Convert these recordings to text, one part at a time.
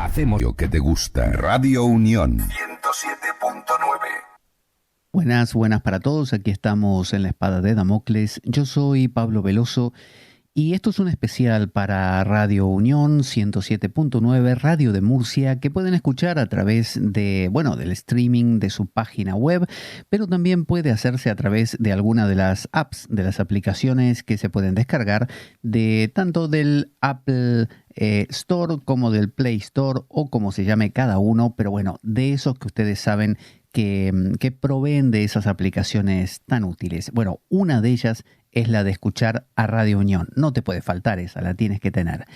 Hacemos lo que te gusta. Radio Unión 107.9. Buenas para todos. Aquí estamos en La Espada de Damocles. Yo soy Pablo Veloso y esto es un especial para Radio Unión 107.9, Radio de Murcia, que pueden escuchar a través del streaming de su página web, pero también puede hacerse a través de alguna de las apps, de las aplicaciones que se pueden descargar tanto del Apple Store como del Play Store o como se llame cada uno, pero bueno, de esos que ustedes saben que proveen de esas aplicaciones tan útiles. Bueno, una de ellas es la de escuchar a Radio Unión. No te puede faltar esa, la tienes que tener.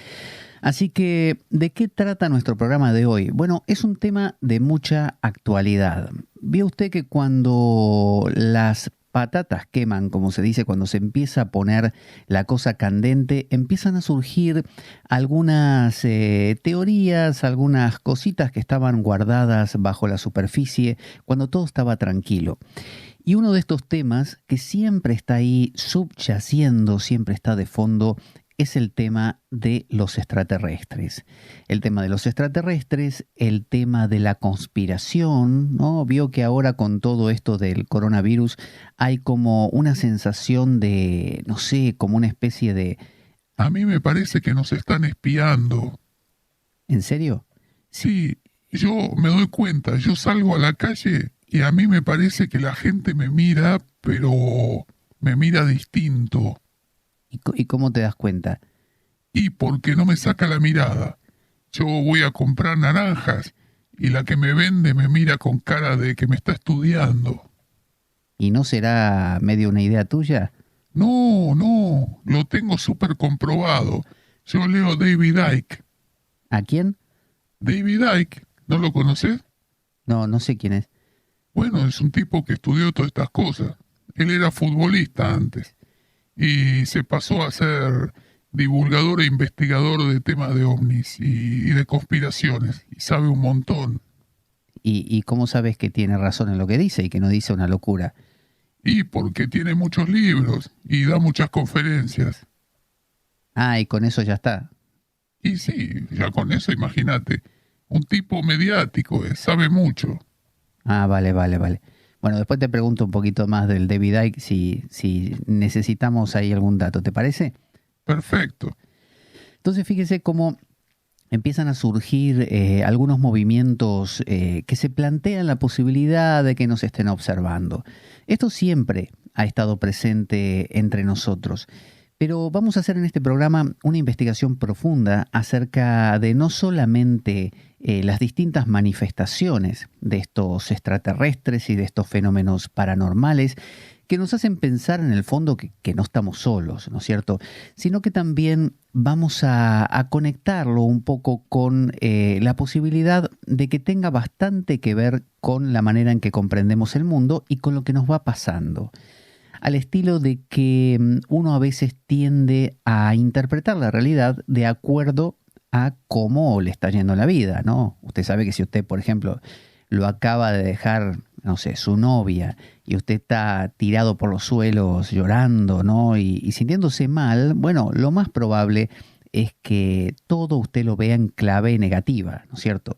Así que, ¿de qué trata nuestro programa de hoy? Bueno, es un tema de mucha actualidad. ¿Vio usted que cuando las patatas queman, como se dice, cuando se empieza a poner la cosa candente, empiezan a surgir algunas teorías, algunas cositas que estaban guardadas bajo la superficie cuando todo estaba tranquilo? Y uno de estos temas que siempre está ahí subyaciendo, siempre está de fondo, es el tema de los extraterrestres. El tema de los extraterrestres, el tema de la conspiración, ¿no? Vio que ahora con todo esto del coronavirus hay como una sensación de, no sé, como una especie de... A mí me parece que nos están espiando. ¿En serio? Sí, yo me doy cuenta, yo salgo a la calle y a mí me parece que la gente me mira, pero me mira distinto. ¿Y cómo te das cuenta? Y porque no me saca la mirada. Yo voy a comprar naranjas y la que me vende me mira con cara de que me está estudiando. ¿Y no será medio una idea tuya? No, lo tengo súper comprobado. Yo leo David Icke. ¿A quién? David Icke, ¿no lo conoces? No sé quién es. Bueno, es un tipo que estudió todas estas cosas. Él era futbolista antes y se pasó a ser divulgador e investigador de temas de ovnis y de conspiraciones, y sabe un montón. ¿Y cómo sabes que tiene razón en lo que dice y que no dice una locura? Y porque tiene muchos libros y da muchas conferencias. Ah, y con eso ya está. Y sí, ya con eso imagínate, un tipo mediático, sabe mucho. Ah, vale. Bueno, después te pregunto un poquito más del David Icke si necesitamos ahí algún dato, ¿te parece? Perfecto. Entonces fíjese cómo empiezan a surgir algunos movimientos que se plantean la posibilidad de que nos estén observando. Esto siempre ha estado presente entre nosotros, pero vamos a hacer en este programa una investigación profunda acerca de no solamente las distintas manifestaciones de estos extraterrestres y de estos fenómenos paranormales que nos hacen pensar en el fondo que no estamos solos, ¿no es cierto? Sino que también vamos a conectarlo un poco con la posibilidad de que tenga bastante que ver con la manera en que comprendemos el mundo y con lo que nos va pasando. Al estilo de que uno a veces tiende a interpretar la realidad de acuerdo a cómo le está yendo la vida, ¿no? Usted sabe que si usted, por ejemplo, lo acaba de dejar, no sé, su novia, y usted está tirado por los suelos llorando, ¿no? Y sintiéndose mal, bueno, lo más probable es que todo usted lo vea en clave negativa, ¿no es cierto?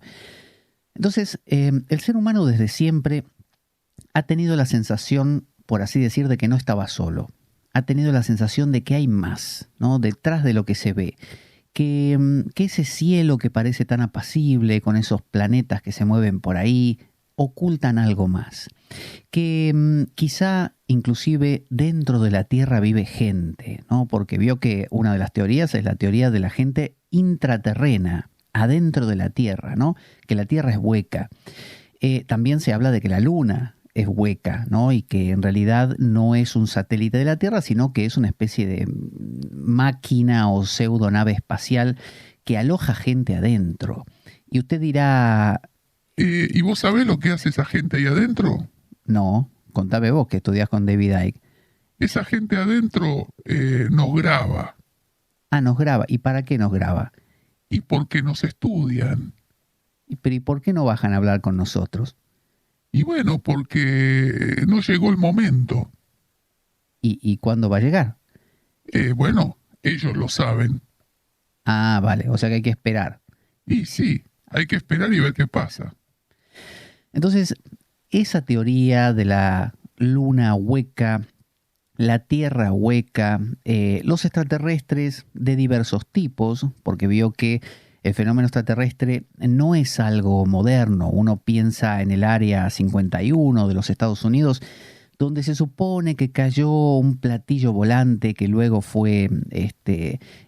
Entonces, el ser humano desde siempre ha tenido la sensación, por así decir, de que no estaba solo. Ha tenido la sensación de que hay más, ¿no? Detrás de lo que se ve. Que ese cielo que parece tan apacible, con esos planetas que se mueven por ahí, ocultan algo más. Que quizá inclusive dentro de la Tierra vive gente, ¿no? Porque vio que una de las teorías es la teoría de la gente intraterrena, adentro de la Tierra, ¿no? Que la Tierra es hueca. También se habla de que la Luna es hueca, ¿no? Y que en realidad no es un satélite de la Tierra, sino que es una especie de máquina o pseudo nave espacial que aloja gente adentro. Y usted dirá... ¿Y vos sabés lo que hace esa gente ahí adentro? No, contame vos que estudiás con David Icke. Esa gente adentro nos graba. Ah, nos graba. ¿Y para qué nos graba? Y porque nos estudian. Pero ¿y por qué no bajan a hablar con nosotros? Y bueno, porque no llegó el momento. ¿Y cuándo va a llegar? Bueno, ellos lo saben. Ah, vale, o sea que hay que esperar. Y sí, hay que esperar y ver qué pasa. Entonces, esa teoría de la luna hueca, la tierra hueca, los extraterrestres de diversos tipos, porque vio que el fenómeno extraterrestre no es algo moderno. Uno piensa en el Área 51 de los Estados Unidos, donde se supone que cayó un platillo volante que luego fue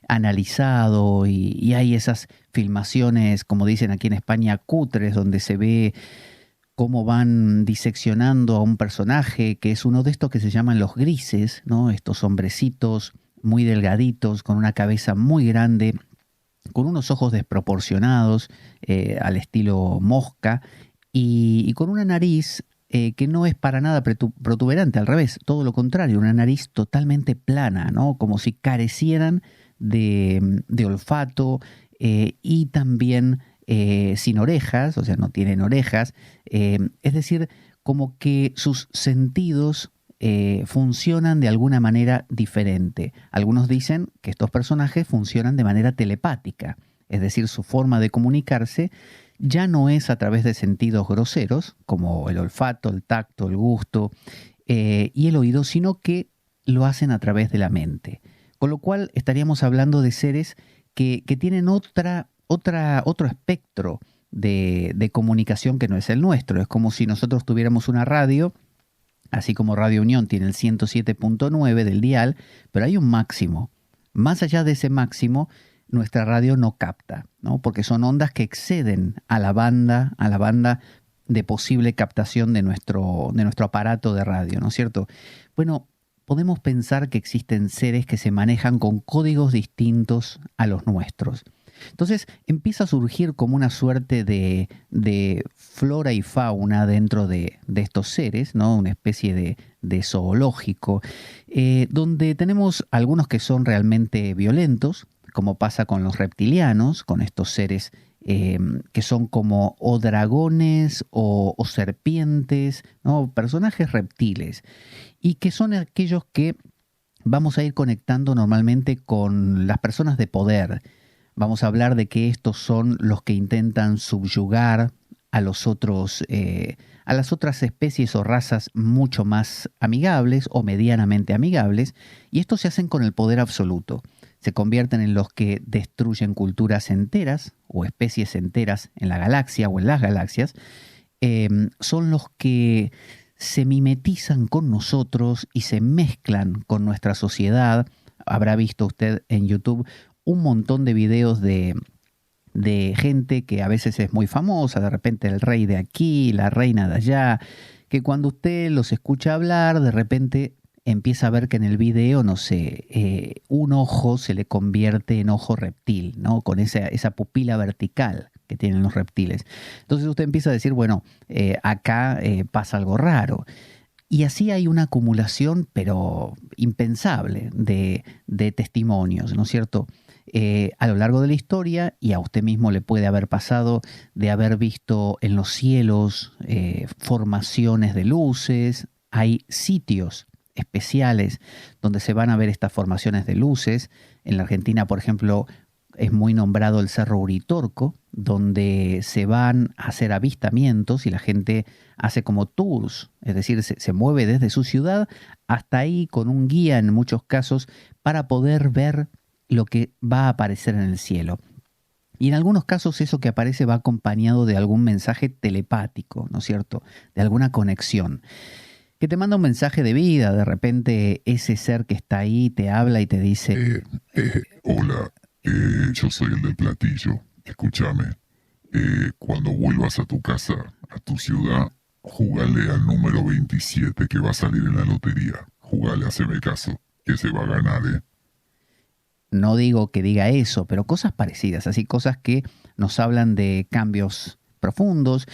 analizado y hay esas filmaciones, como dicen aquí en España, cutres, donde se ve cómo van diseccionando a un personaje que es uno de estos que se llaman los grises, ¿no? Estos hombrecitos muy delgaditos, con una cabeza muy grande, con unos ojos desproporcionados, al estilo mosca, y con una nariz que no es para nada protuberante, al revés, todo lo contrario, una nariz totalmente plana, ¿no? Como si carecieran de olfato, y también sin orejas, o sea, no tienen orejas, es decir, como que sus sentidos funcionan de alguna manera diferente. Algunos dicen que estos personajes funcionan de manera telepática, es decir, su forma de comunicarse ya no es a través de sentidos groseros, como el olfato, el tacto, el gusto y el oído, sino que lo hacen a través de la mente. Con lo cual estaríamos hablando de seres que tienen otro espectro de comunicación que no es el nuestro. Es como si nosotros tuviéramos una radio, así como Radio Unión tiene el 107.9 del dial, pero hay un máximo. Más allá de ese máximo, nuestra radio no capta, ¿no? Porque son ondas que exceden a la banda de posible captación de nuestro aparato de radio, ¿no es cierto? Bueno, podemos pensar que existen seres que se manejan con códigos distintos a los nuestros. Entonces empieza a surgir como una suerte de flora y fauna dentro de estos seres, ¿no? Una especie de zoológico, donde tenemos algunos que son realmente violentos, como pasa con los reptilianos, con estos seres que son como o dragones o serpientes, ¿no? Personajes reptiles, y que son aquellos que vamos a ir conectando normalmente con las personas de poder. Vamos a hablar de que estos son los que intentan subyugar a los otros, a las otras especies o razas mucho más amigables o medianamente amigables, y estos se hacen con el poder absoluto. Se convierten en los que destruyen culturas enteras o especies enteras en la galaxia o en las galaxias. Son los que se mimetizan con nosotros y se mezclan con nuestra sociedad. Habrá visto usted en YouTube un montón de videos de gente que a veces es muy famosa, de repente el rey de aquí, la reina de allá, que cuando usted los escucha hablar, de repente empieza a ver que en el video, no sé, un ojo se le convierte en ojo reptil, ¿no? Con esa pupila vertical que tienen los reptiles. Entonces usted empieza a decir, bueno, acá pasa algo raro. Y así hay una acumulación, pero impensable, de testimonios, ¿no es cierto? A lo largo de la historia, y a usted mismo le puede haber pasado de haber visto en los cielos formaciones de luces. Hay sitios especiales donde se van a ver estas formaciones de luces. En la Argentina, por ejemplo, es muy nombrado el Cerro Uritorco, donde se van a hacer avistamientos y la gente hace como tours, es decir, se mueve desde su ciudad hasta ahí con un guía en muchos casos para poder ver lo que va a aparecer en el cielo. Y en algunos casos eso que aparece va acompañado de algún mensaje telepático, ¿no es cierto?, de alguna conexión, que te manda un mensaje de vida. De repente ese ser que está ahí te habla y te dice... Hola, yo soy el del platillo. Escúchame, cuando vuelvas a tu casa, a tu ciudad, jugale al número 27 que va a salir en la lotería. Jugale, haceme caso, que se va a ganar, ¿eh? No digo que diga eso, pero cosas parecidas, así cosas que nos hablan de cambios profundos.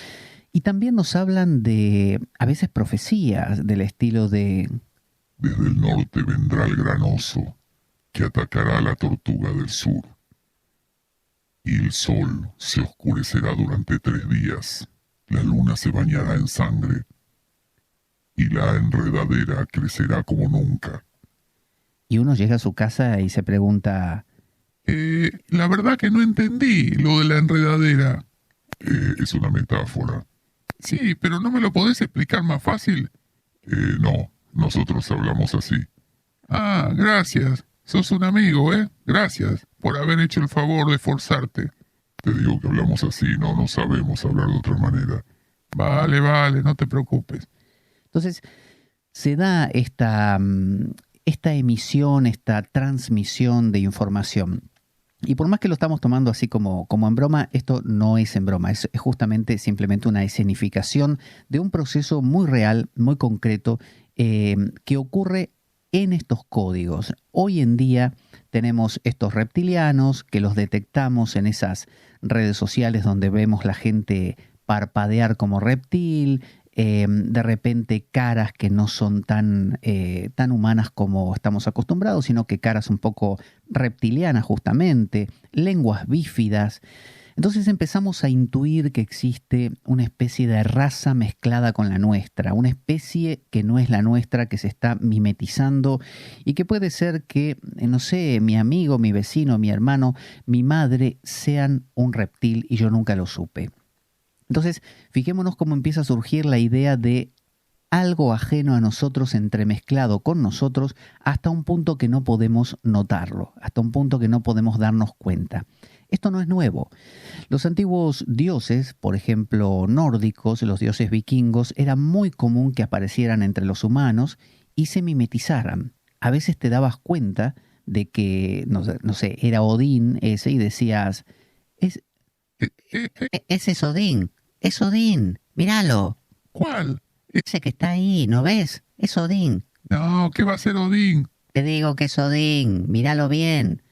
Y también nos hablan de, a veces, profecías del estilo de... Desde el norte vendrá el gran oso, que atacará a la tortuga del sur. Y el sol se oscurecerá durante 3 días, la luna se bañará en sangre, y la enredadera crecerá como nunca. Y uno llega a su casa y se pregunta... La verdad que no entendí lo de la enredadera. Es una metáfora. Sí, pero ¿no me lo podés explicar más fácil? No, nosotros hablamos así. Ah, gracias. Sos un amigo, ¿eh? Gracias por haber hecho el favor de forzarte. Te digo que hablamos así, no sabemos hablar de otra manera. Vale, no te preocupes. Entonces, se da esta emisión, esta transmisión de información. Y por más que lo estamos tomando así como en broma, esto no es en broma, es justamente simplemente una escenificación de un proceso muy real, muy concreto, que ocurre en estos códigos. Hoy en día tenemos estos reptilianos que los detectamos en esas redes sociales donde vemos la gente parpadear como reptil, de repente caras que no son tan humanas como estamos acostumbrados, sino que caras un poco reptilianas justamente, lenguas bífidas. Entonces empezamos a intuir que existe una especie de raza mezclada con la nuestra, una especie que no es la nuestra, que se está mimetizando y que puede ser que, no sé, mi amigo, mi vecino, mi hermano, mi madre sean un reptil y yo nunca lo supe. Entonces, fijémonos cómo empieza a surgir la idea de algo ajeno a nosotros entremezclado con nosotros hasta un punto que no podemos notarlo, hasta un punto que no podemos darnos cuenta. Esto no es nuevo. Los antiguos dioses, por ejemplo nórdicos, los dioses vikingos, era muy común que aparecieran entre los humanos y se mimetizaran. A veces te dabas cuenta de que, no sé, era Odín ese y decías, ese es Odín, míralo. ¿Cuál? Ese que está ahí, ¿no ves? Es Odín. No, ¿qué va a ser Odín? Te digo que es Odín, míralo bien.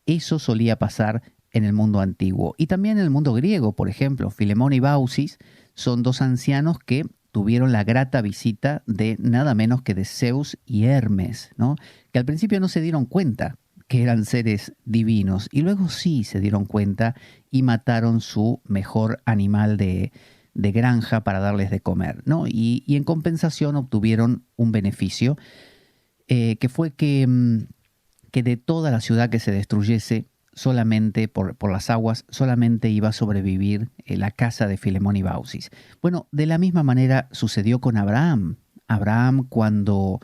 Eso solía pasar en el mundo antiguo. Y también en el mundo griego, por ejemplo, Filemón y Baucis son dos ancianos que tuvieron la grata visita de nada menos que de Zeus y Hermes, ¿no? Que al principio no se dieron cuenta que eran seres divinos y luego sí se dieron cuenta y mataron su mejor animal de granja para darles de comer, ¿no? Y en compensación obtuvieron un beneficio que fue que de toda la ciudad que se destruyese, solamente por las aguas, solamente iba a sobrevivir la casa de Filemón y Baucis. Bueno, de la misma manera sucedió con Abraham. Abraham, cuando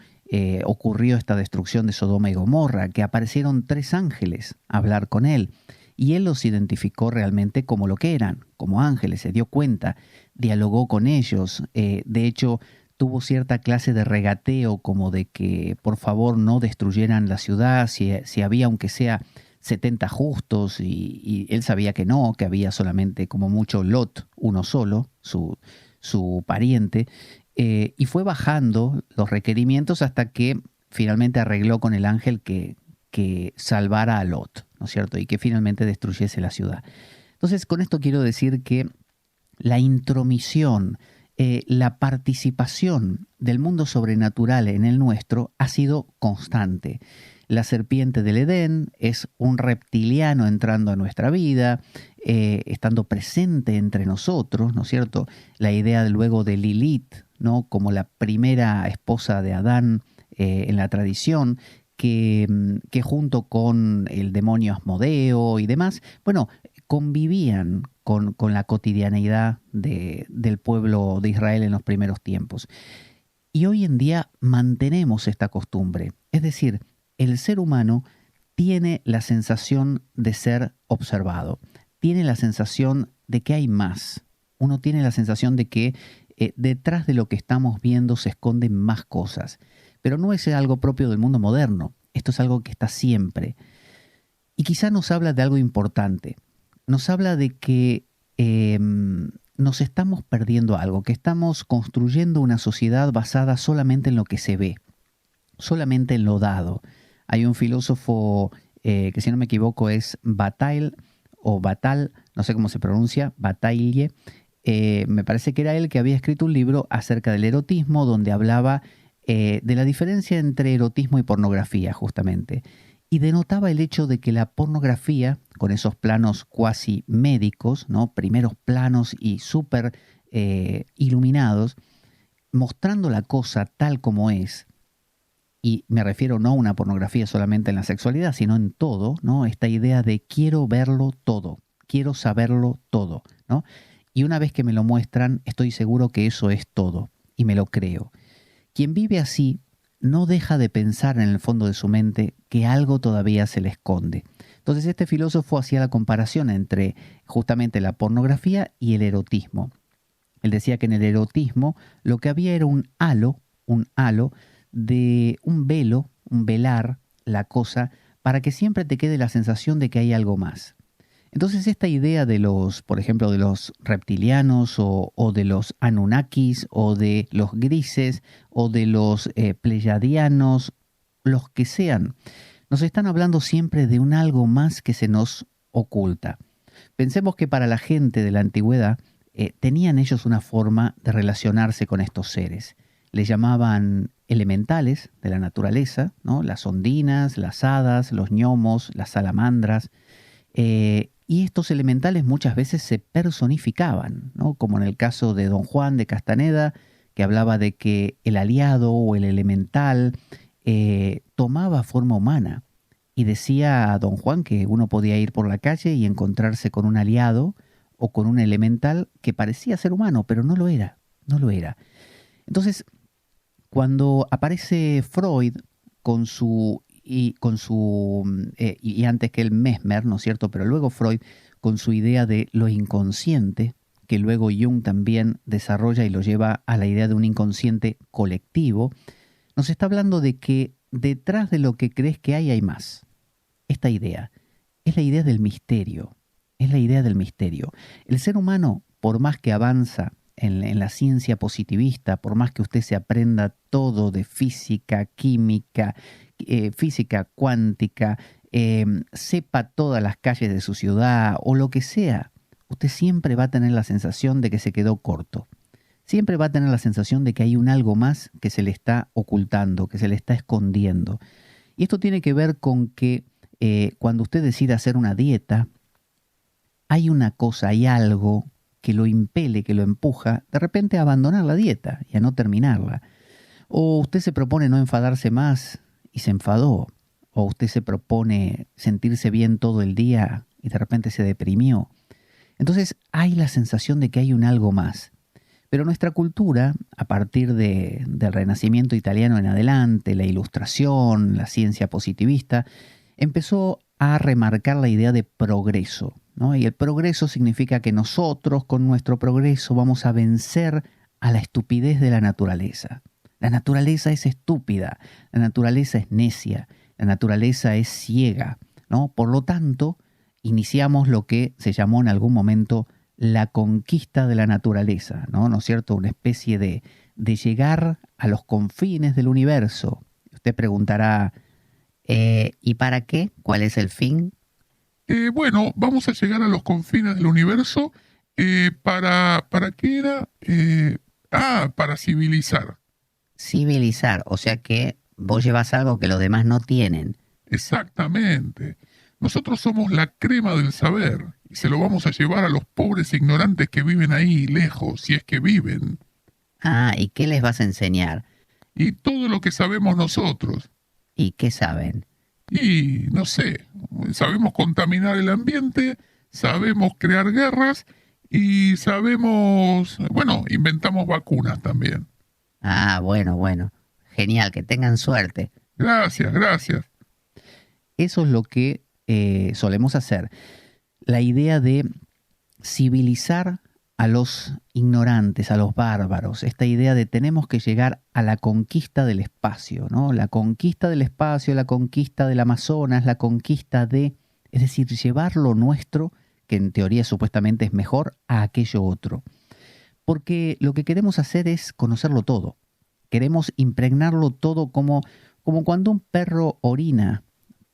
ocurrió esta destrucción de Sodoma y Gomorra, que aparecieron 3 ángeles a hablar con él, y él los identificó realmente como lo que eran, como ángeles, se dio cuenta, dialogó con ellos, de hecho tuvo cierta clase de regateo como de que por favor no destruyeran la ciudad, si había aunque sea 70 justos, y él sabía que no, que había solamente como mucho Lot, uno solo, su pariente, y fue bajando los requerimientos hasta que finalmente arregló con el ángel que salvara a Lot, ¿no es cierto? Y que finalmente destruyese la ciudad. Entonces, con esto quiero decir que la intromisión, la participación del mundo sobrenatural en el nuestro ha sido constante. La serpiente del Edén es un reptiliano entrando a nuestra vida, estando presente entre nosotros, ¿no es cierto? La idea luego de Lilith, ¿no? Como la primera esposa de Adán en la tradición, que junto con el demonio Asmodeo y demás, bueno, convivían con la cotidianeidad del pueblo de Israel en los primeros tiempos. Y hoy en día mantenemos esta costumbre, es decir, el ser humano tiene la sensación de ser observado, tiene la sensación de que hay más. Uno tiene la sensación de que detrás de lo que estamos viendo se esconden más cosas. Pero no es algo propio del mundo moderno, esto es algo que está siempre. Y quizá nos habla de algo importante, nos habla de que nos estamos perdiendo algo, que estamos construyendo una sociedad basada solamente en lo que se ve, solamente en lo dado. Hay un filósofo que, si no me equivoco, es Bataille o Batal, no sé cómo se pronuncia, Bataille. Me parece que era él que había escrito un libro acerca del erotismo, donde hablaba de la diferencia entre erotismo y pornografía, justamente. Y denotaba el hecho de que la pornografía, con esos planos cuasi médicos, ¿no? Primeros planos y súper iluminados, mostrando la cosa tal como es, y me refiero no a una pornografía solamente en la sexualidad, sino en todo, ¿no? Esta idea de quiero verlo todo, quiero saberlo todo, ¿no? Y una vez que me lo muestran, estoy seguro que eso es todo, y me lo creo. Quien vive así no deja de pensar en el fondo de su mente que algo todavía se le esconde. Entonces este filósofo hacía la comparación entre justamente la pornografía y el erotismo. Él decía que en el erotismo lo que había era un halo de un velo, un velar la cosa, para que siempre te quede la sensación de que hay algo más. Entonces esta idea de los, por ejemplo, de los reptilianos o de los Anunnakis o de los grises o de los pleyadianos, los que sean, nos están hablando siempre de un algo más que se nos oculta. Pensemos que para la gente de la antigüedad tenían ellos una forma de relacionarse con estos seres. Les llamaban elementales de la naturaleza, ¿no? Las ondinas, las hadas, los gnomos, las salamandras. Y estos elementales muchas veces se personificaban, ¿no? Como en el caso de Don Juan de Castaneda, que hablaba de que el aliado o el elemental tomaba forma humana. Y decía a Don Juan que uno podía ir por la calle y encontrarse con un aliado o con un elemental que parecía ser humano, pero no lo era, no lo era. Entonces, cuando aparece Freud y antes que él Mesmer, ¿no es cierto? Pero luego Freud con su idea de lo inconsciente, que luego Jung también desarrolla y lo lleva a la idea de un inconsciente colectivo, nos está hablando de que detrás de lo que crees que hay más. Esta idea es la idea del misterio, es la idea del misterio. El ser humano, por más que avanza en la ciencia positivista, por más que usted se aprenda todo de física, química, física cuántica, sepa todas las calles de su ciudad o lo que sea, usted siempre va a tener la sensación de que se quedó corto. Siempre va a tener la sensación de que hay un algo más que se le está ocultando, que se le está escondiendo. Y esto tiene que ver con que cuando usted decide hacer una dieta, hay una cosa, hay algo que lo impele, que lo empuja de repente a abandonar la dieta y a no terminarla. O usted se propone no enfadarse más y se enfadó. O usted se propone sentirse bien todo el día y de repente se deprimió. Entonces hay la sensación de que hay un algo más. Pero nuestra cultura, a partir del Renacimiento italiano en adelante, la Ilustración, la ciencia positivista, empezó a remarcar la idea de progreso, ¿no? Y el progreso significa que nosotros, con nuestro progreso, vamos a vencer a la estupidez de la naturaleza. La naturaleza es estúpida, la naturaleza es necia, la naturaleza es ciega, ¿no? Por lo tanto, iniciamos lo que se llamó en algún momento la conquista de la naturaleza, ¿no es cierto? Una especie de llegar a los confines del universo. Usted preguntará, ¿y para qué? ¿Cuál es el fin? Bueno, vamos a llegar a los confines del universo. ¿Para qué era? Para civilizar. Civilizar, o sea que vos llevas algo que los demás no tienen. Exactamente. Nosotros somos la crema del saber y se lo vamos a llevar a los pobres ignorantes que viven ahí lejos, si es que viven. Ah, ¿y qué les vas a enseñar? Y todo lo que sabemos nosotros. ¿Y qué saben? Y no sé, sabemos contaminar el ambiente, sabemos crear guerras y sabemos, bueno, inventamos vacunas también. Ah, bueno. Genial, que tengan suerte. Gracias. Eso es lo que solemos hacer. La idea de civilizar a los ignorantes, a los bárbaros. Esta idea de tenemos que llegar a la conquista del espacio, ¿no? La conquista del espacio, la conquista del Amazonas, la conquista de... Es decir, llevar lo nuestro, que en teoría supuestamente es mejor, a aquello otro. Porque lo que queremos hacer es conocerlo todo. Queremos impregnarlo todo como cuando un perro orina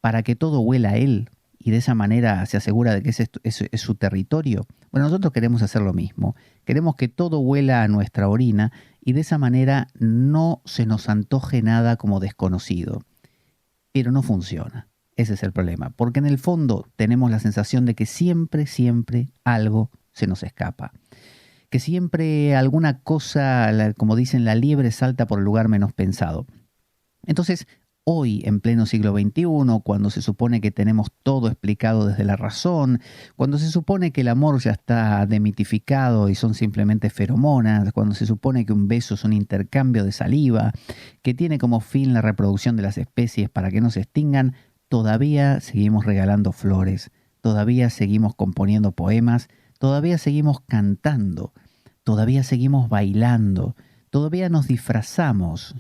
para que todo huela a él y de esa manera se asegura de que ese es su territorio. Bueno, nosotros queremos hacer lo mismo. Queremos que todo huela a nuestra orina y de esa manera no se nos antoje nada como desconocido. Pero no funciona. Ese es el problema. Porque en el fondo tenemos la sensación de que siempre algo se nos escapa. Que siempre alguna cosa, como dicen, la liebre salta por el lugar menos pensado. Entonces, hoy, en pleno siglo XXI, cuando se supone que tenemos todo explicado desde la razón, cuando se supone que el amor ya está demitificado y son simplemente feromonas, cuando se supone que un beso es un intercambio de saliva, que tiene como fin la reproducción de las especies para que no se extingan, todavía seguimos regalando flores, todavía seguimos componiendo poemas, todavía seguimos cantando, todavía seguimos bailando, todavía nos disfrazamos,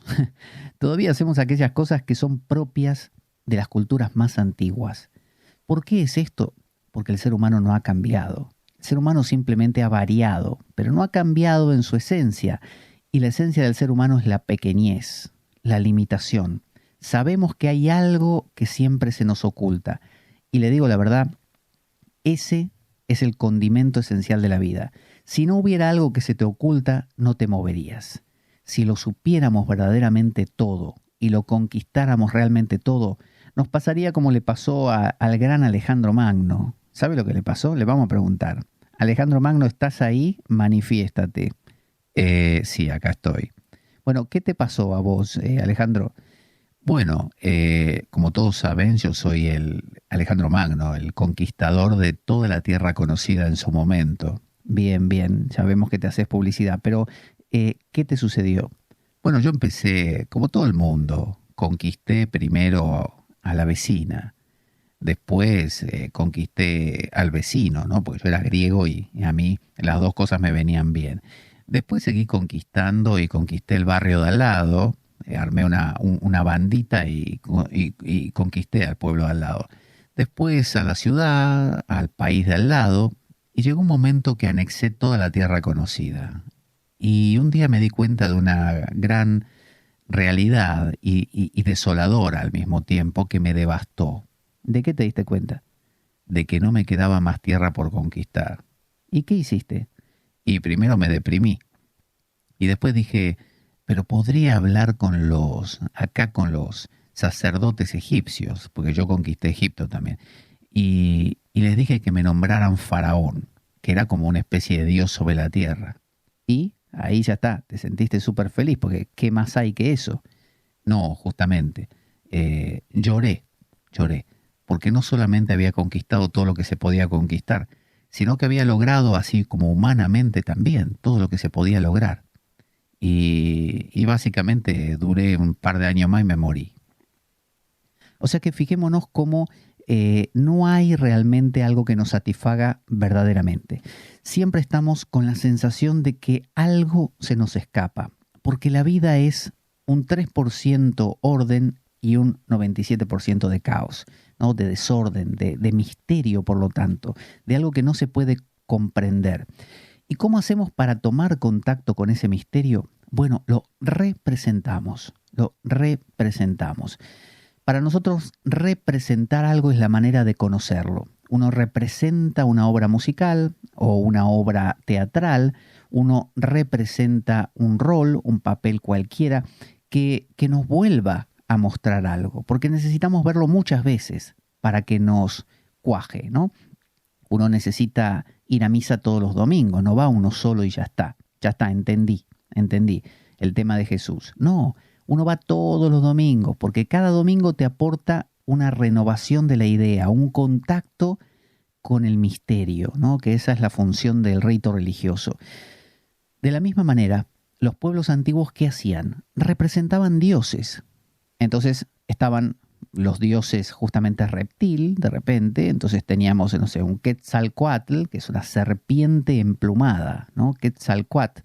todavía hacemos aquellas cosas que son propias de las culturas más antiguas. ¿Por qué es esto? Porque el ser humano no ha cambiado. El ser humano simplemente ha variado, pero no ha cambiado en su esencia. Y la esencia del ser humano es la pequeñez, la limitación. Sabemos que hay algo que siempre se nos oculta. Y le digo la verdad, ese es el condimento esencial de la vida. Si no hubiera algo que se te oculta, no te moverías. Si lo supiéramos verdaderamente todo y lo conquistáramos realmente todo, nos pasaría como le pasó al gran Alejandro Magno. ¿Sabe lo que le pasó? Le vamos a preguntar. Alejandro Magno, ¿estás ahí? Manifiéstate. Sí, acá estoy. Bueno, ¿qué te pasó a vos, Alejandro? Bueno, como todos saben, yo soy el Alejandro Magno, el conquistador de toda la tierra conocida en su momento. Bien, bien, ya vemos que te haces publicidad, pero ¿qué te sucedió? Bueno, yo empecé, como todo el mundo, conquisté primero a la vecina, después conquisté al vecino, ¿no? Porque yo era griego y a mí las dos cosas me venían bien. Después seguí conquistando y conquisté el barrio de al lado, armé una bandita y conquisté al pueblo de al lado. Después a la ciudad, al país de al lado, y llegó un momento que anexé toda la tierra conocida. Y un día me di cuenta de una gran realidad y desoladora al mismo tiempo que me devastó. ¿De qué te diste cuenta? De que no me quedaba más tierra por conquistar. ¿Y qué hiciste? Y primero me deprimí. Y después dije, pero podría hablar con los sacerdotes egipcios, porque yo conquisté Egipto también. Y les dije que me nombraran faraón, que era como una especie de dios sobre la tierra. Y ahí ya está, te sentiste súper feliz, porque ¿qué más hay que eso? No, justamente, lloré, porque no solamente había conquistado todo lo que se podía conquistar, sino que había logrado, así como humanamente también, todo lo que se podía lograr. Y básicamente duré un par de años más y me morí. O sea que fijémonos cómo no hay realmente algo que nos satisfaga verdaderamente. Siempre estamos con la sensación de que algo se nos escapa, porque la vida es un 3% orden y un 97% de caos, ¿no? De desorden, de misterio, por lo tanto, de algo que no se puede comprender. ¿Y cómo hacemos para tomar contacto con ese misterio? Bueno, lo representamos. Para nosotros, representar algo es la manera de conocerlo. Uno representa una obra musical o una obra teatral, uno representa un rol, un papel cualquiera, que nos vuelva a mostrar algo, porque necesitamos verlo muchas veces para que nos cuaje, ¿no? Uno necesita ir a misa todos los domingos, no va uno solo y ya está, entendí el tema de Jesús. No, uno va todos los domingos, porque cada domingo te aporta una renovación de la idea, un contacto con el misterio, ¿no? Que esa es la función del rito religioso. De la misma manera, los pueblos antiguos, ¿qué hacían? Representaban dioses. Entonces estaban los dioses justamente reptil, de repente, entonces teníamos, no sé, un Quetzalcóatl, que es una serpiente emplumada, ¿no? Quetzalcóatl.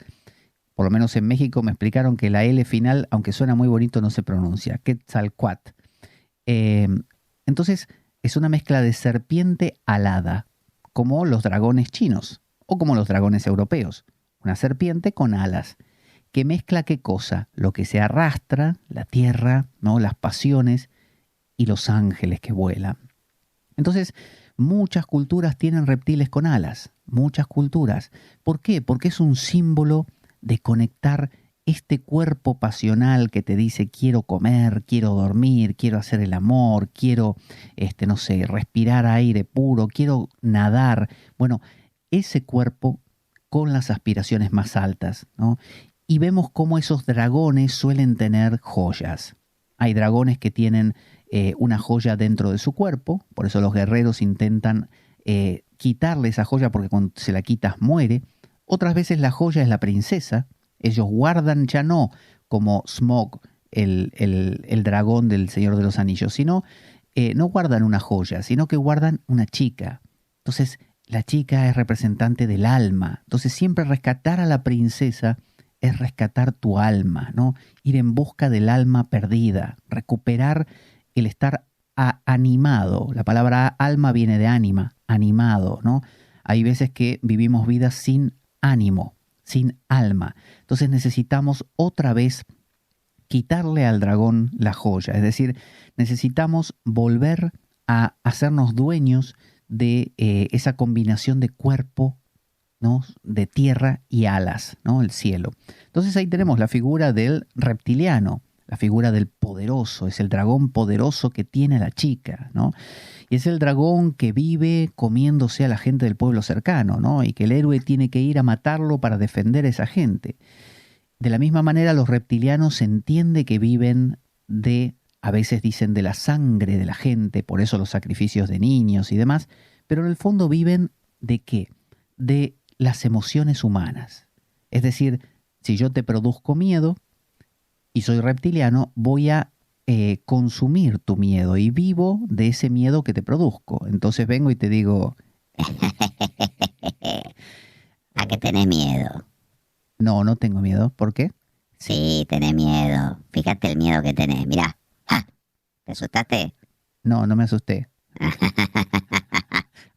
Por lo menos en México me explicaron que la L final, aunque suena muy bonito, no se pronuncia. Quetzalcóatl. Entonces, es una mezcla de serpiente alada, como los dragones chinos o como los dragones europeos. Una serpiente con alas. ¿Que mezcla qué cosa? Lo que se arrastra, la tierra, ¿no? Las pasiones y los ángeles que vuelan. Entonces, muchas culturas tienen reptiles con alas. Muchas culturas. ¿Por qué? Porque es un símbolo de conectar este cuerpo pasional que te dice quiero comer, quiero dormir, quiero hacer el amor, quiero, no sé, respirar aire puro, quiero nadar. Bueno, ese cuerpo con las aspiraciones más altas, ¿no? Y vemos cómo esos dragones suelen tener joyas. Hay dragones que tienen una joya dentro de su cuerpo, por eso los guerreros intentan quitarle esa joya porque cuando se la quitas muere. Otras veces la joya es la princesa. Ellos guardan ya no como Smaug, el dragón del Señor de los Anillos, sino no guardan una joya, sino que guardan una chica. Entonces la chica es representante del alma. Entonces siempre rescatar a la princesa es rescatar tu alma, ¿no? Ir en busca del alma perdida, recuperar el estar animado. La palabra alma viene de ánima, animado, ¿no? Hay veces que vivimos vidas sin ánimo, sin alma. Entonces necesitamos otra vez quitarle al dragón la joya. Es decir, necesitamos volver a hacernos dueños de esa combinación de cuerpo, ¿no? De tierra y alas, ¿no? El cielo. Entonces ahí tenemos la figura del reptiliano, la figura del poderoso, es el dragón poderoso que tiene la chica, ¿no? Y es el dragón que vive comiéndose a la gente del pueblo cercano, ¿no? Y que el héroe tiene que ir a matarlo para defender a esa gente. De la misma manera, los reptilianos se entiende que viven a veces dicen de la sangre de la gente, por eso los sacrificios de niños y demás, pero en el fondo viven ¿de qué? De las emociones humanas. Es decir, si yo te produzco miedo y soy reptiliano, voy a consumir tu miedo y vivo de ese miedo que te produzco. Entonces vengo y te digo... ¿A qué tenés miedo? No, no tengo miedo. ¿Por qué? Sí, tenés miedo. Fíjate el miedo que tenés. Mirá. ¡Ja! ¿Te asustaste? No, no me asusté.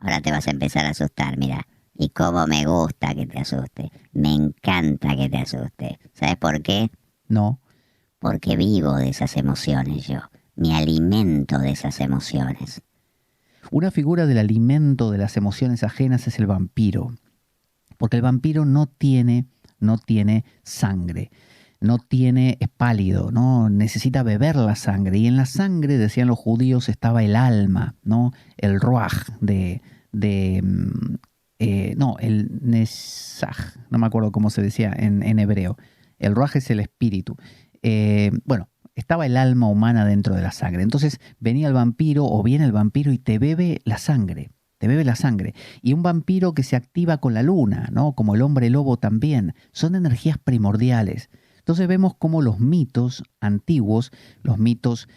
Ahora te vas a empezar a asustar, mira. Y cómo me gusta que te asuste. Me encanta que te asuste. ¿Sabes por qué? No. Porque vivo de esas emociones yo. Me alimento de esas emociones. Una figura del alimento de las emociones ajenas es el vampiro. Porque el vampiro no tiene sangre. Es pálido, ¿no? Necesita beber la sangre. Y en la sangre, decían los judíos, estaba el alma, ¿no? El ruaj el nesaj, no me acuerdo cómo se decía en hebreo. El ruaj es el espíritu. Estaba el alma humana dentro de la sangre. Entonces venía el vampiro o viene el vampiro y te bebe la sangre. Te bebe la sangre. Y un vampiro que se activa con la luna, ¿no? Como el hombre lobo también. Son energías primordiales. Entonces vemos cómo los mitos antiguos, los mitos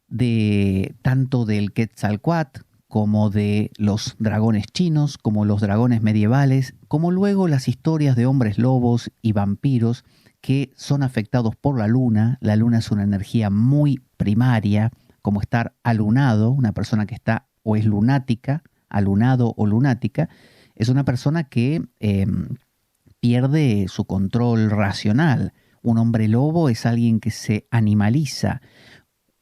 de tanto del Quetzalcóatl como de los dragones chinos, como los dragones medievales, como luego las historias de hombres lobos y vampiros que son afectados por la luna. La luna es una energía muy primaria, como estar alunado, una persona que está o es lunática, alunado o lunática, es una persona que pierde su control racional. Un hombre lobo es alguien que se animaliza.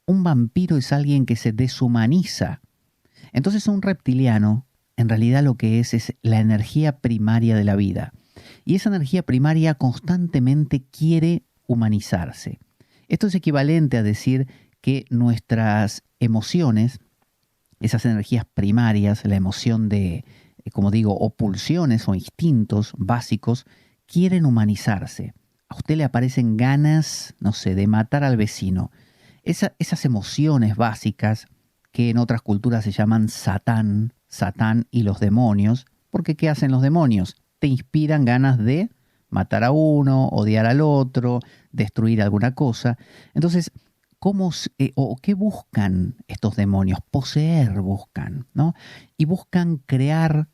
Un vampiro es alguien que se deshumaniza. Entonces un reptiliano en realidad lo que es la energía primaria de la vida. Y esa energía primaria constantemente quiere humanizarse. Esto es equivalente a decir que nuestras emociones, esas energías primarias, la emoción de, como digo, o pulsiones o instintos básicos, quieren humanizarse. A usted le aparecen ganas, no sé, de matar al vecino. Esas emociones básicas que en otras culturas se llaman Satán y los demonios, porque ¿qué hacen los demonios? Te inspiran ganas de matar a uno, odiar al otro, destruir alguna cosa. Entonces, ¿qué buscan estos demonios? Poseer buscan, ¿no? Y buscan crear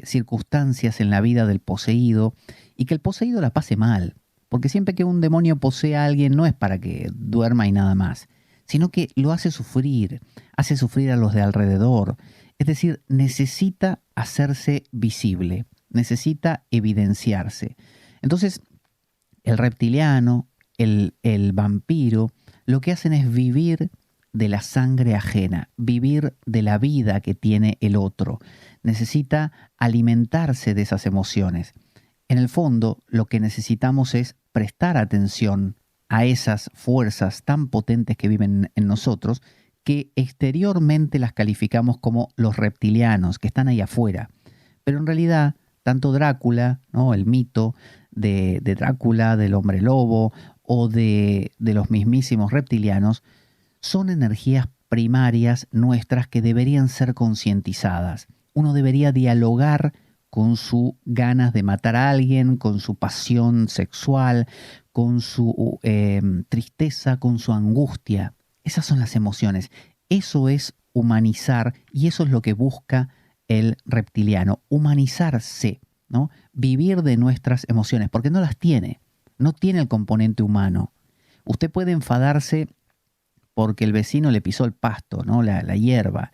circunstancias en la vida del poseído y que el poseído la pase mal. Porque siempre que un demonio posee a alguien no es para que duerma y nada más, sino que lo hace sufrir a los de alrededor. Es decir, necesita hacerse visible, necesita evidenciarse. Entonces, el reptiliano, el vampiro, lo que hacen es vivir de la sangre ajena, vivir de la vida que tiene el otro. Necesita alimentarse de esas emociones. En el fondo, lo que necesitamos es prestar atención a esas fuerzas tan potentes que viven en nosotros, que exteriormente las calificamos como los reptilianos, que están ahí afuera. Pero en realidad, tanto Drácula, ¿no? El mito de Drácula, del hombre lobo, o de los mismísimos reptilianos, son energías primarias nuestras que deberían ser concientizadas. Uno debería dialogar con su ganas de matar a alguien, con su pasión sexual, con su tristeza, con su angustia. Esas son las emociones. Eso es humanizar y eso es lo que busca el reptiliano, humanizarse, ¿no? Vivir de nuestras emociones, porque no las tiene, no tiene el componente humano. Usted puede enfadarse porque el vecino le pisó el pasto, ¿no? la hierba,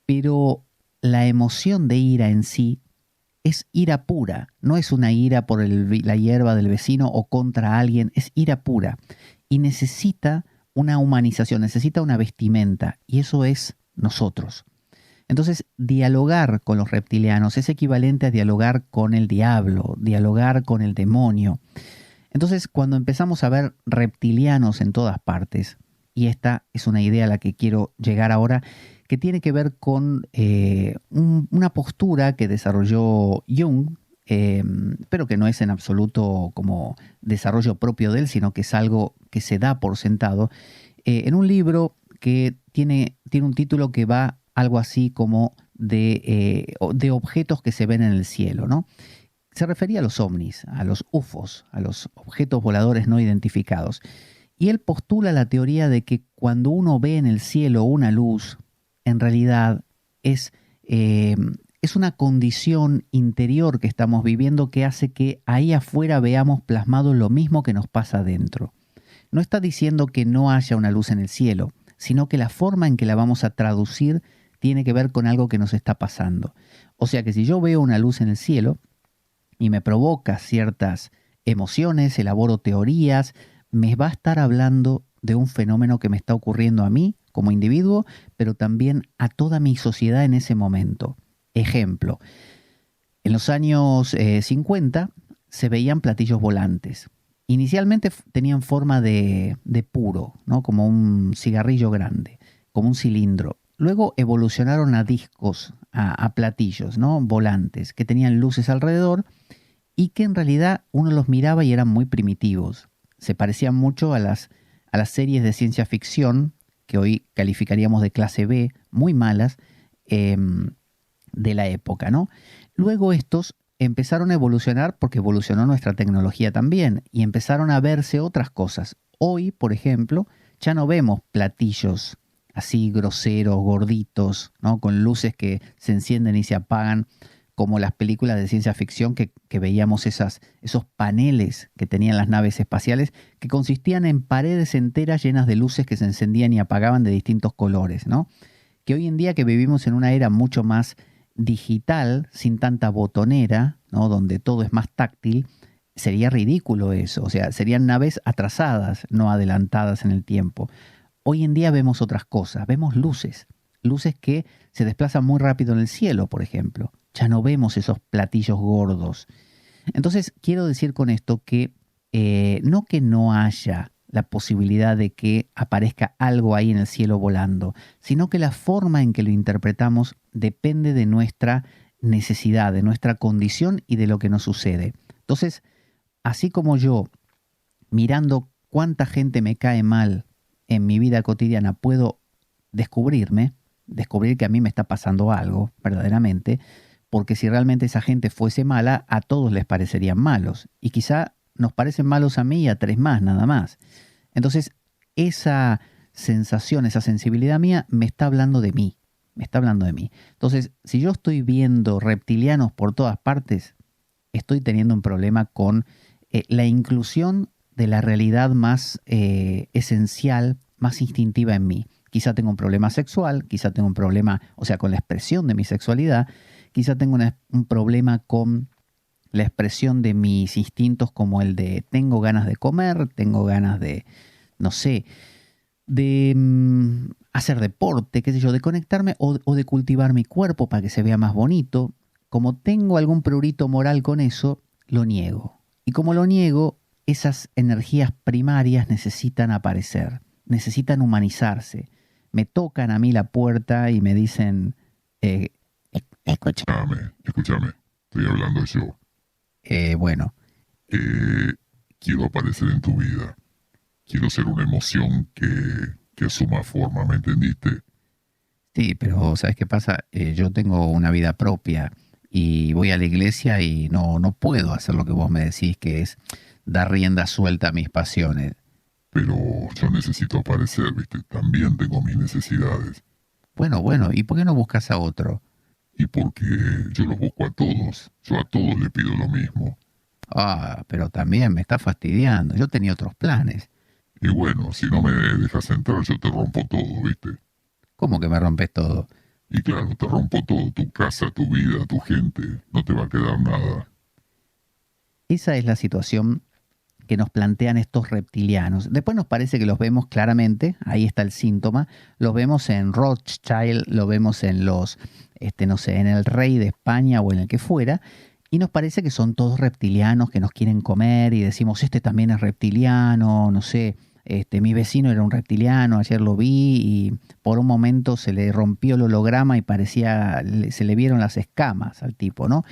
pero la emoción de ira en sí es ira pura, no es una ira por la hierba del vecino o contra alguien, es ira pura y necesita una humanización, necesita una vestimenta y eso es nosotros. Entonces, dialogar con los reptilianos es equivalente a dialogar con el diablo, dialogar con el demonio. Entonces, cuando empezamos a ver reptilianos en todas partes, y esta es una idea a la que quiero llegar ahora, que tiene que ver con una postura que desarrolló Jung, pero que no es en absoluto como desarrollo propio de él, sino que es algo que se da por sentado, en un libro que tiene un título que va algo así como de objetos que se ven en el cielo, ¿no? Se refería a los ovnis, a los UFOs, a los objetos voladores no identificados. Y él postula la teoría de que cuando uno ve en el cielo una luz, en realidad es una condición interior que estamos viviendo que hace que ahí afuera veamos plasmado lo mismo que nos pasa adentro. No está diciendo que no haya una luz en el cielo, sino que la forma en que la vamos a traducir tiene que ver con algo que nos está pasando. O sea que si yo veo una luz en el cielo y me provoca ciertas emociones, elaboro teorías, me va a estar hablando de un fenómeno que me está ocurriendo a mí como individuo, pero también a toda mi sociedad en ese momento. Ejemplo, en los años 50 se veían platillos volantes. Inicialmente tenían forma de puro, ¿no? Como un cigarrillo grande, como un cilindro. Luego evolucionaron a discos, a platillos, ¿no? Volantes, que tenían luces alrededor y que en realidad uno los miraba y eran muy primitivos. Se parecían mucho a las series de ciencia ficción, que hoy calificaríamos de clase B, muy malas, de la época, ¿no? Luego estos empezaron a evolucionar porque evolucionó nuestra tecnología también y empezaron a verse otras cosas. Hoy, por ejemplo, ya no vemos platillos así groseros, gorditos, ¿no? Con luces que se encienden y se apagan, como las películas de ciencia ficción que veíamos esos paneles que tenían las naves espaciales que consistían en paredes enteras llenas de luces que se encendían y apagaban de distintos colores, ¿no? Que hoy en día que vivimos en una era mucho más digital, sin tanta botonera, ¿no? Donde todo es más táctil, sería ridículo eso. O sea, serían naves atrasadas, no adelantadas en el tiempo. Hoy en día vemos otras cosas, vemos luces que se desplazan muy rápido en el cielo, por ejemplo. Ya no vemos esos platillos gordos. Entonces, quiero decir con esto que no haya la posibilidad de que aparezca algo ahí en el cielo volando, sino que la forma en que lo interpretamos depende de nuestra necesidad, de nuestra condición y de lo que nos sucede. Entonces, así como yo, mirando cuánta gente me cae mal en mi vida cotidiana, puedo descubrir que a mí me está pasando algo verdaderamente, porque si realmente esa gente fuese mala, a todos les parecerían malos. Y quizá nos parecen malos a mí y a tres más, nada más. Entonces, esa sensación, esa sensibilidad mía me está hablando de mí. Me está hablando de mí. Entonces, si yo estoy viendo reptilianos por todas partes, estoy teniendo un problema con la inclusión de la realidad más esencial, más instintiva en mí. Quizá tengo un problema sexual, quizá tengo un problema, con la expresión de mi sexualidad, quizá tengo un problema con la expresión de mis instintos como el de tengo ganas de comer, tengo ganas de, de hacer deporte, de conectarme o de cultivar mi cuerpo para que se vea más bonito. Como tengo algún prurito moral con eso, lo niego. Y como lo niego, esas energías primarias necesitan aparecer, necesitan humanizarse. Me tocan a mí la puerta y me dicen, Escúchame, estoy hablando yo. Bueno. Quiero aparecer en tu vida. Quiero ser una emoción que que asuma forma, ¿me entendiste? Sí, pero ¿sabes qué pasa? Yo tengo una vida propia y voy a la iglesia y no puedo hacer lo que vos me decís, que es dar rienda suelta a mis pasiones. Pero yo necesito aparecer, ¿viste? También tengo mis necesidades. Bueno, ¿y por qué no buscas a otro? Y porque yo los busco a todos. Yo a todos les pido lo mismo. Ah, pero también me está fastidiando. Yo tenía otros planes. Y bueno, si no me dejas entrar, yo te rompo todo, ¿viste? ¿Cómo que me rompes todo? Y claro, te rompo todo, tu casa, tu vida, tu gente. No te va a quedar nada. Esa es la situación que nos plantean estos reptilianos. Después nos parece que los vemos claramente, ahí está el síntoma, los vemos en Rothschild, lo vemos en los, no sé, en el rey de España o en el que fuera, y nos parece que son todos reptilianos que nos quieren comer y decimos, este también es reptiliano, no sé, mi vecino era un reptiliano, ayer lo vi y por un momento se le rompió el holograma y parecía, se le vieron las escamas al tipo, ¿no?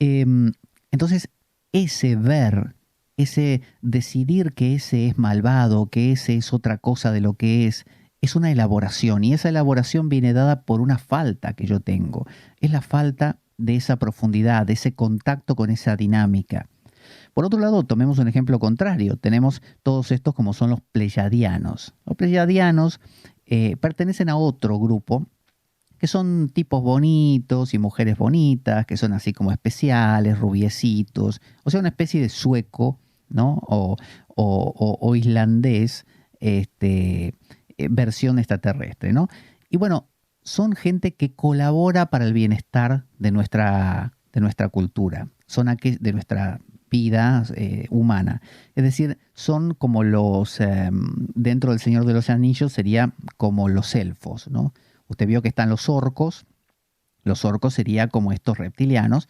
Entonces, ese ver, ese decidir que ese es malvado, que ese es otra cosa de lo que es una elaboración. Y esa elaboración viene dada por una falta que yo tengo. Es la falta de esa profundidad, de ese contacto con esa dinámica. Por otro lado, tomemos un ejemplo contrario. Tenemos todos estos como son los pleyadianos. Los pleyadianos pertenecen a otro grupo que son tipos bonitos y mujeres bonitas, que son así como especiales, rubiecitos, o sea, una especie de sueco, ¿no? O islandés, versión extraterrestre, ¿no? Y bueno, son gente que colabora para el bienestar de nuestra cultura, son de nuestra vida humana. Es decir, son como los, dentro del Señor de los Anillos, sería como los elfos, ¿no? Usted vio que están los orcos serían como estos reptilianos,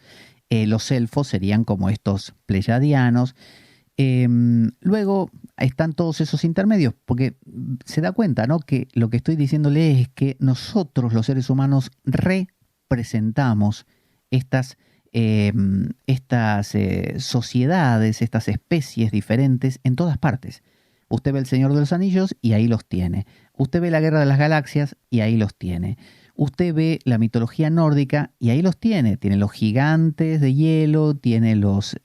los elfos serían como estos pleyadianos. Luego están todos esos intermedios, porque se da cuenta, ¿no?, que lo que estoy diciéndole es que nosotros los seres humanos representamos estas sociedades, estas especies diferentes en todas partes. Usted ve El Señor de los Anillos y ahí los tiene. Usted ve La Guerra de las Galaxias y ahí los tiene. Usted ve la mitología nórdica y ahí los tiene. Tiene los gigantes de hielo, tiene los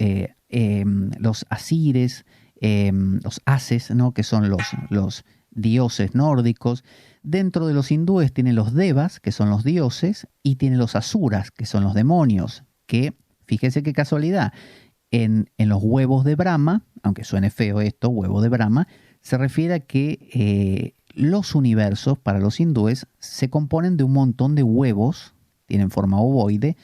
asires, los ases, ¿no?, que son los dioses nórdicos. Dentro de los hindúes tiene los devas, que son los dioses, y tiene los asuras, que son los demonios, que, fíjese qué casualidad, en los huevos de Brahma, aunque suene feo esto, huevo de Brahma, se refiere a que los universos para los hindúes se componen de un montón de huevos, tienen forma ovoide,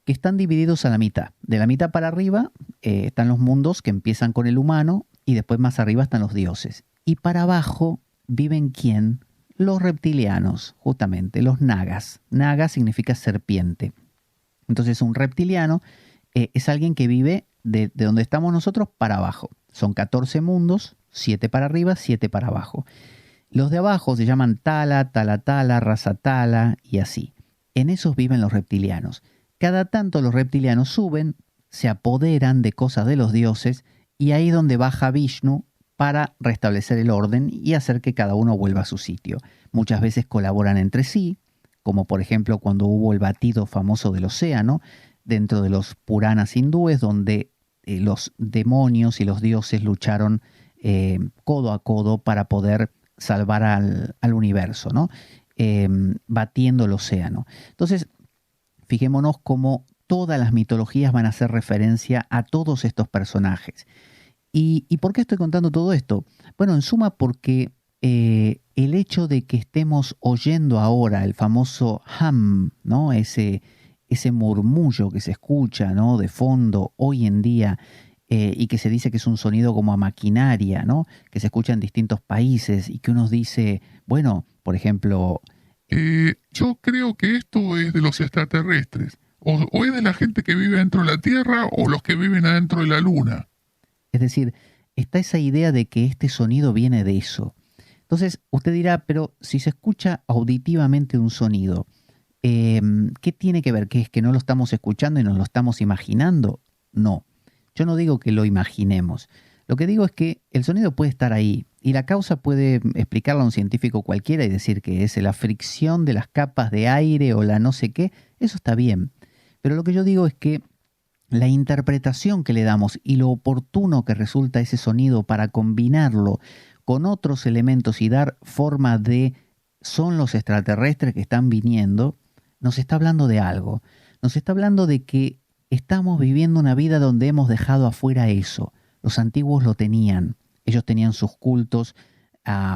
que están divididos a la mitad. De la mitad para arriba están los mundos que empiezan con el humano y después más arriba están los dioses. Y para abajo viven ¿quién? Los reptilianos, justamente, los nagas. Naga significa serpiente. Entonces un reptiliano es alguien que vive de donde estamos nosotros para abajo. Son 14 mundos, 7 para arriba, 7 para abajo. Los de abajo se llaman Tala, Talatala, Rasatala y así. En esos viven los reptilianos. Cada tanto los reptilianos suben, se apoderan de cosas de los dioses y ahí es donde baja Vishnu para restablecer el orden y hacer que cada uno vuelva a su sitio. Muchas veces colaboran entre sí, como por ejemplo cuando hubo el batido famoso del océano, dentro de los Puranas hindúes, donde los demonios y los dioses lucharon codo a codo para poder salvar al universo, ¿no? Batiendo el océano. Entonces, fijémonos cómo todas las mitologías van a hacer referencia a todos estos personajes. ¿Y por qué estoy contando todo esto? Bueno, en suma porque el hecho de que estemos oyendo ahora el famoso hum, ¿no?, ese murmullo que se escucha, ¿no?, de fondo hoy en día, y que se dice que es un sonido como a maquinaria, ¿no?, que se escucha en distintos países y que uno dice, bueno, por ejemplo... Yo creo que esto es de los extraterrestres. O es de la gente que vive dentro de la Tierra o los que viven adentro de la Luna. Es decir, está esa idea de que este sonido viene de eso. Entonces, usted dirá, pero si se escucha auditivamente un sonido, ¿qué tiene que ver? ¿Que es que no lo estamos escuchando y nos lo estamos imaginando? No, yo no digo que lo imaginemos. Lo que digo es que el sonido puede estar ahí y la causa puede explicarla a un científico cualquiera y decir que es la fricción de las capas de aire o la no sé qué. Eso está bien. Pero lo que yo digo es que la interpretación que le damos y lo oportuno que resulta ese sonido para combinarlo con otros elementos y dar forma de son los extraterrestres que están viniendo, nos está hablando de algo. Nos está hablando de que estamos viviendo una vida donde hemos dejado afuera eso. Los antiguos lo tenían. Ellos tenían sus cultos,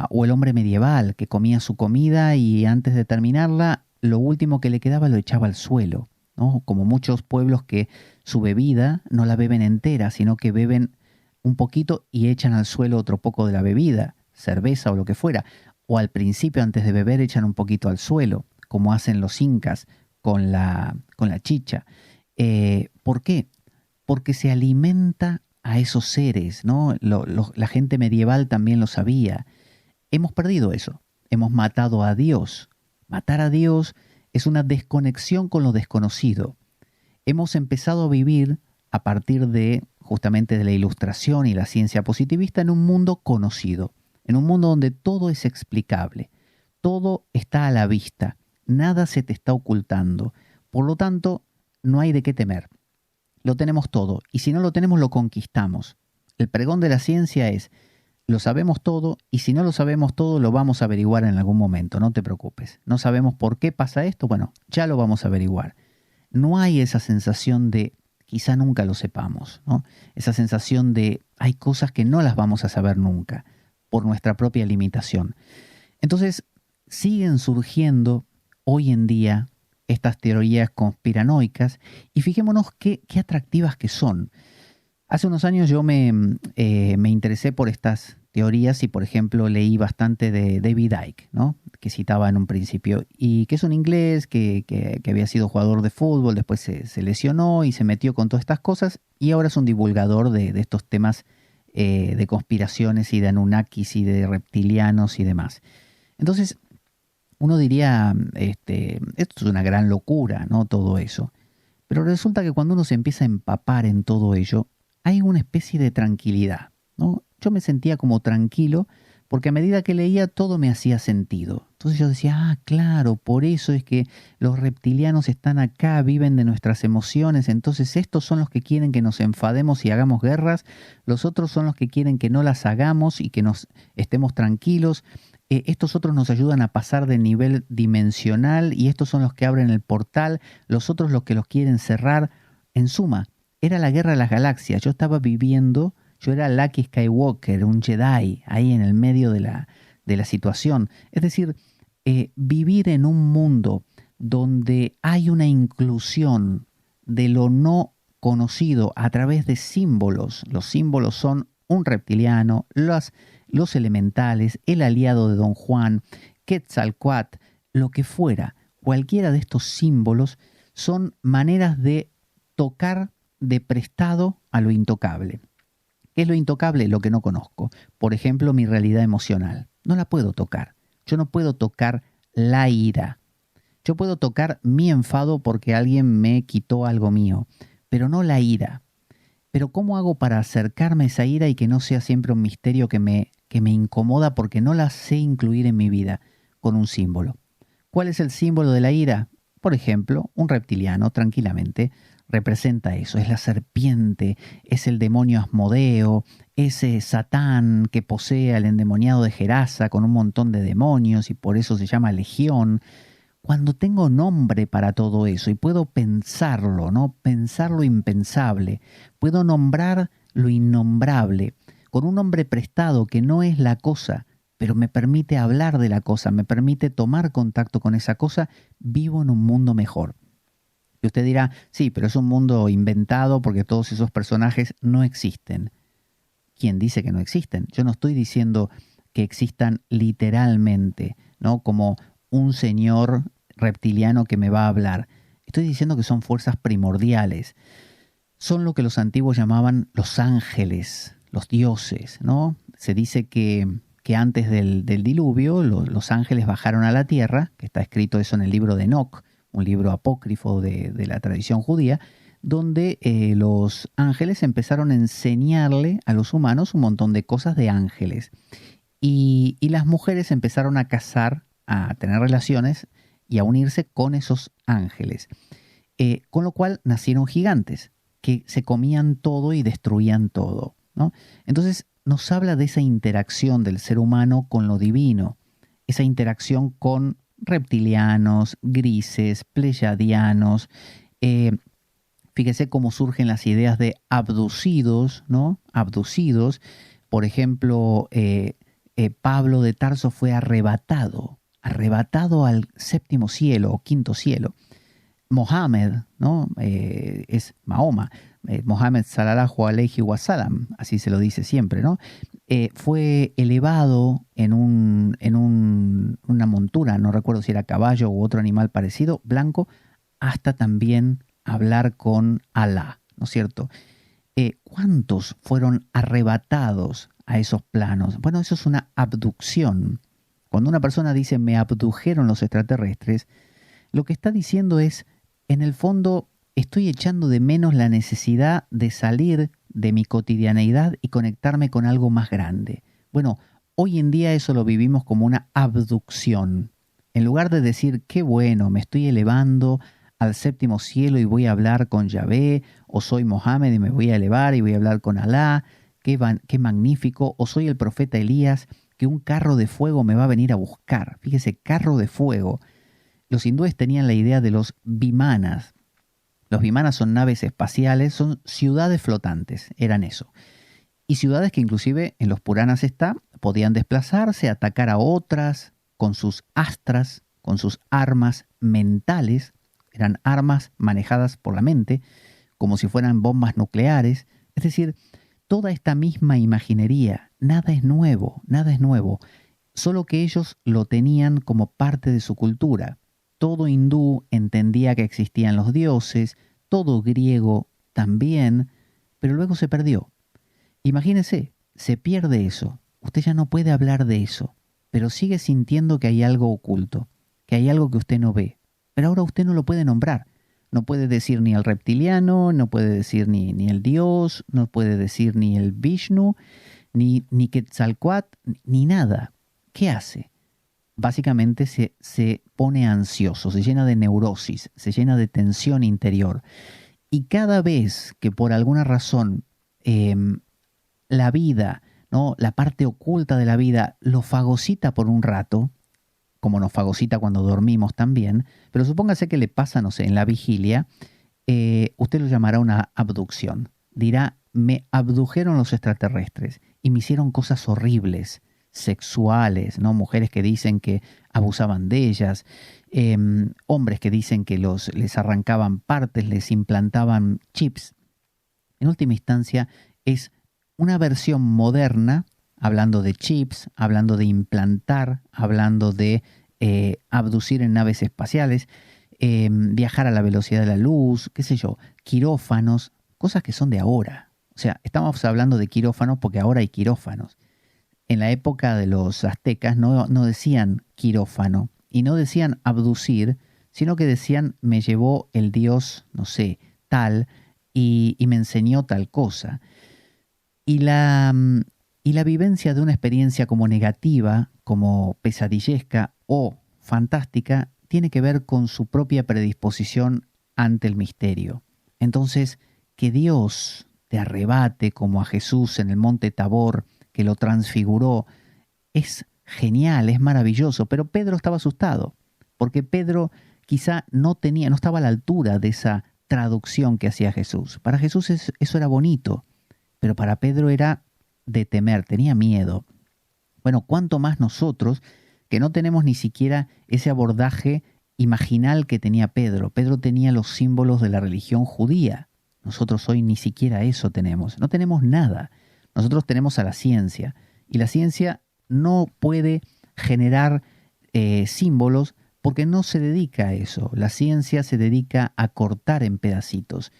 o el hombre medieval que comía su comida y antes de terminarla, lo último que le quedaba lo echaba al suelo, ¿no? Como muchos pueblos que su bebida no la beben entera, sino que beben un poquito y echan al suelo otro poco de la bebida, cerveza o lo que fuera. O al principio, antes de beber, echan un poquito al suelo, como hacen los incas con la chicha. ¿Por qué? Porque se alimenta a esos seres, ¿no? La gente medieval también lo sabía. Hemos perdido eso. Hemos matado a Dios. Matar a Dios es una desconexión con lo desconocido. Hemos empezado a vivir a partir de justamente de la ilustración y la ciencia positivista en un mundo conocido, en un mundo donde todo es explicable, todo está a la vista, nada se te está ocultando. Por lo tanto, no hay de qué temer. Lo tenemos todo, y si no lo tenemos, lo conquistamos. El pregón de la ciencia es, lo sabemos todo, y si no lo sabemos todo, lo vamos a averiguar en algún momento, no te preocupes. No sabemos por qué pasa esto, bueno, ya lo vamos a averiguar. No hay esa sensación de quizá nunca lo sepamos, ¿no? Esa sensación de hay cosas que no las vamos a saber nunca por nuestra propia limitación. Entonces, siguen surgiendo hoy en día estas teorías conspiranoicas y fijémonos qué atractivas que son. Hace unos años yo me interesé por estas teorías y, por ejemplo, leí bastante de David Icke, ¿no? Que citaba en un principio, y que es un inglés que había sido jugador de fútbol, después se lesionó y se metió con todas estas cosas y ahora es un divulgador de estos temas de conspiraciones y de Anunnakis y de reptilianos y demás. Entonces, uno diría, esto es una gran locura, ¿no? Todo eso. Pero resulta que cuando uno se empieza a empapar en todo ello, hay una especie de tranquilidad, ¿no? Yo me sentía como tranquilo porque a medida que leía todo me hacía sentido. Entonces yo decía, claro, por eso es que los reptilianos están acá, viven de nuestras emociones, entonces estos son los que quieren que nos enfademos y hagamos guerras, los otros son los que quieren que no las hagamos y que nos estemos tranquilos. Estos otros nos ayudan a pasar de nivel dimensional y estos son los que abren el portal, los otros los que los quieren cerrar. En suma, era la guerra de las galaxias. Yo estaba viviendo, yo era Luke Skywalker, un Jedi, ahí en el medio de la situación. Es decir, vivir en un mundo donde hay una inclusión de lo no conocido a través de símbolos. Los símbolos son un reptiliano, los elementales, el aliado de Don Juan, Quetzalcóatl, lo que fuera. Cualquiera de estos símbolos son maneras de tocar de prestado a lo intocable. ¿Qué es lo intocable? Lo que no conozco. Por ejemplo, mi realidad emocional. No la puedo tocar. Yo no puedo tocar la ira. Yo puedo tocar mi enfado porque alguien me quitó algo mío, pero no la ira. Pero ¿cómo hago para acercarme a esa ira y que no sea siempre un misterio que me incomoda porque no la sé incluir en mi vida con un símbolo? ¿Cuál es el símbolo de la ira? Por ejemplo, un reptiliano tranquilamente representa eso. Es la serpiente, es el demonio Asmodeo, ese Satán que posee al endemoniado de Gerasa con un montón de demonios y por eso se llama Legión. Cuando tengo nombre para todo eso y puedo pensarlo, ¿no? Pensar lo impensable, puedo nombrar lo innombrable, con un nombre prestado que no es la cosa, pero me permite hablar de la cosa, me permite tomar contacto con esa cosa, vivo en un mundo mejor. Y usted dirá, sí, pero es un mundo inventado porque todos esos personajes no existen. ¿Quién dice que no existen? Yo no estoy diciendo que existan literalmente, ¿no? Como un señor reptiliano que me va a hablar. Estoy diciendo que son fuerzas primordiales. Son lo que los antiguos llamaban los ángeles, los dioses, ¿no? Se dice que antes del diluvio los ángeles bajaron a la tierra, que está escrito eso en el libro de Enoc, un libro apócrifo de la tradición judía. donde los ángeles empezaron a enseñarle a los humanos un montón de cosas de ángeles. Y las mujeres empezaron a cazar, a tener relaciones y a unirse con esos ángeles. Con lo cual nacieron gigantes que se comían todo y destruían todo, ¿no? Entonces nos habla de esa interacción del ser humano con lo divino, esa interacción con reptilianos, grises, pleyadianos. Fíjese cómo surgen las ideas de abducidos, ¿no? Abducidos. Por ejemplo, Pablo de Tarso fue arrebatado al séptimo cielo o quinto cielo. Mohammed, ¿no? Es Mahoma. Mohammed sallallahu alayhi wa sallam, así se lo dice siempre, ¿no? Fue elevado en una montura, no recuerdo si era caballo u otro animal parecido, blanco, hasta también hablar con Alá, ¿no es cierto? ¿Cuántos fueron arrebatados a esos planos? Bueno, eso es una abducción. Cuando una persona dice me abdujeron los extraterrestres, lo que está diciendo es, en el fondo, estoy echando de menos la necesidad de salir de mi cotidianeidad y conectarme con algo más grande. Bueno, hoy en día eso lo vivimos como una abducción. En lugar de decir, qué bueno, me estoy elevando al séptimo cielo y voy a hablar con Yahvé, o soy Mohammed y me voy a elevar y voy a hablar con Alá, qué magnífico, o soy el profeta Elías, que un carro de fuego me va a venir a buscar. Fíjese, carro de fuego. Los hindúes tenían la idea de los vimanas. Los vimanas son naves espaciales, son ciudades flotantes, eran eso. Y ciudades que inclusive en los Puranas podían desplazarse, atacar a otras con sus astras, con sus armas mentales. Eran armas manejadas por la mente, como si fueran bombas nucleares. Es decir, toda esta misma imaginería, nada es nuevo, solo que ellos lo tenían como parte de su cultura. Todo hindú entendía que existían los dioses, todo griego también, pero luego se perdió. Imagínese, se pierde eso, usted ya no puede hablar de eso, pero sigue sintiendo que hay algo oculto, que hay algo que usted no ve, pero ahora usted no lo puede nombrar. No puede decir ni el reptiliano, no puede decir ni el dios, no puede decir ni el Vishnu, ni Quetzalcóatl, ni nada. ¿Qué hace? Básicamente se pone ansioso, se llena de neurosis, se llena de tensión interior. Y cada vez que por alguna razón la vida, ¿no? La parte oculta de la vida lo fagocita por un rato, como nos fagocita cuando dormimos también, pero supóngase que le pasa, no sé, en la vigilia, usted lo llamará una abducción. Dirá, me abdujeron los extraterrestres y me hicieron cosas horribles, sexuales, ¿no? Mujeres que dicen que abusaban de ellas, hombres que dicen que les arrancaban partes, les implantaban chips. En última instancia, es una versión moderna, hablando de chips, hablando de implantar, hablando de abducir en naves espaciales, viajar a la velocidad de la luz, qué sé yo, quirófanos, cosas que son de ahora. O sea, estamos hablando de quirófanos porque ahora hay quirófanos. En la época de los aztecas no decían quirófano y no decían abducir, sino que decían me llevó el dios, no sé, tal, y me enseñó tal cosa. Y la vivencia de una experiencia como negativa, como pesadillesca o fantástica, tiene que ver con su propia predisposición ante el misterio. Entonces, que Dios te arrebate como a Jesús en el monte Tabor, que lo transfiguró, es genial, es maravilloso, pero Pedro estaba asustado, porque Pedro quizá no estaba a la altura de esa traducción que hacía Jesús. Para Jesús eso era bonito, pero para Pedro era de temer, tenía miedo. Bueno, cuánto más nosotros, que no tenemos ni siquiera ese abordaje imaginal que tenía Pedro. Pedro tenía los símbolos de la religión judía. Nosotros hoy ni siquiera eso tenemos, no tenemos nada. Nosotros tenemos a la ciencia, y la ciencia no puede generar símbolos porque no se dedica a eso. La ciencia se dedica a cortar en pedacitos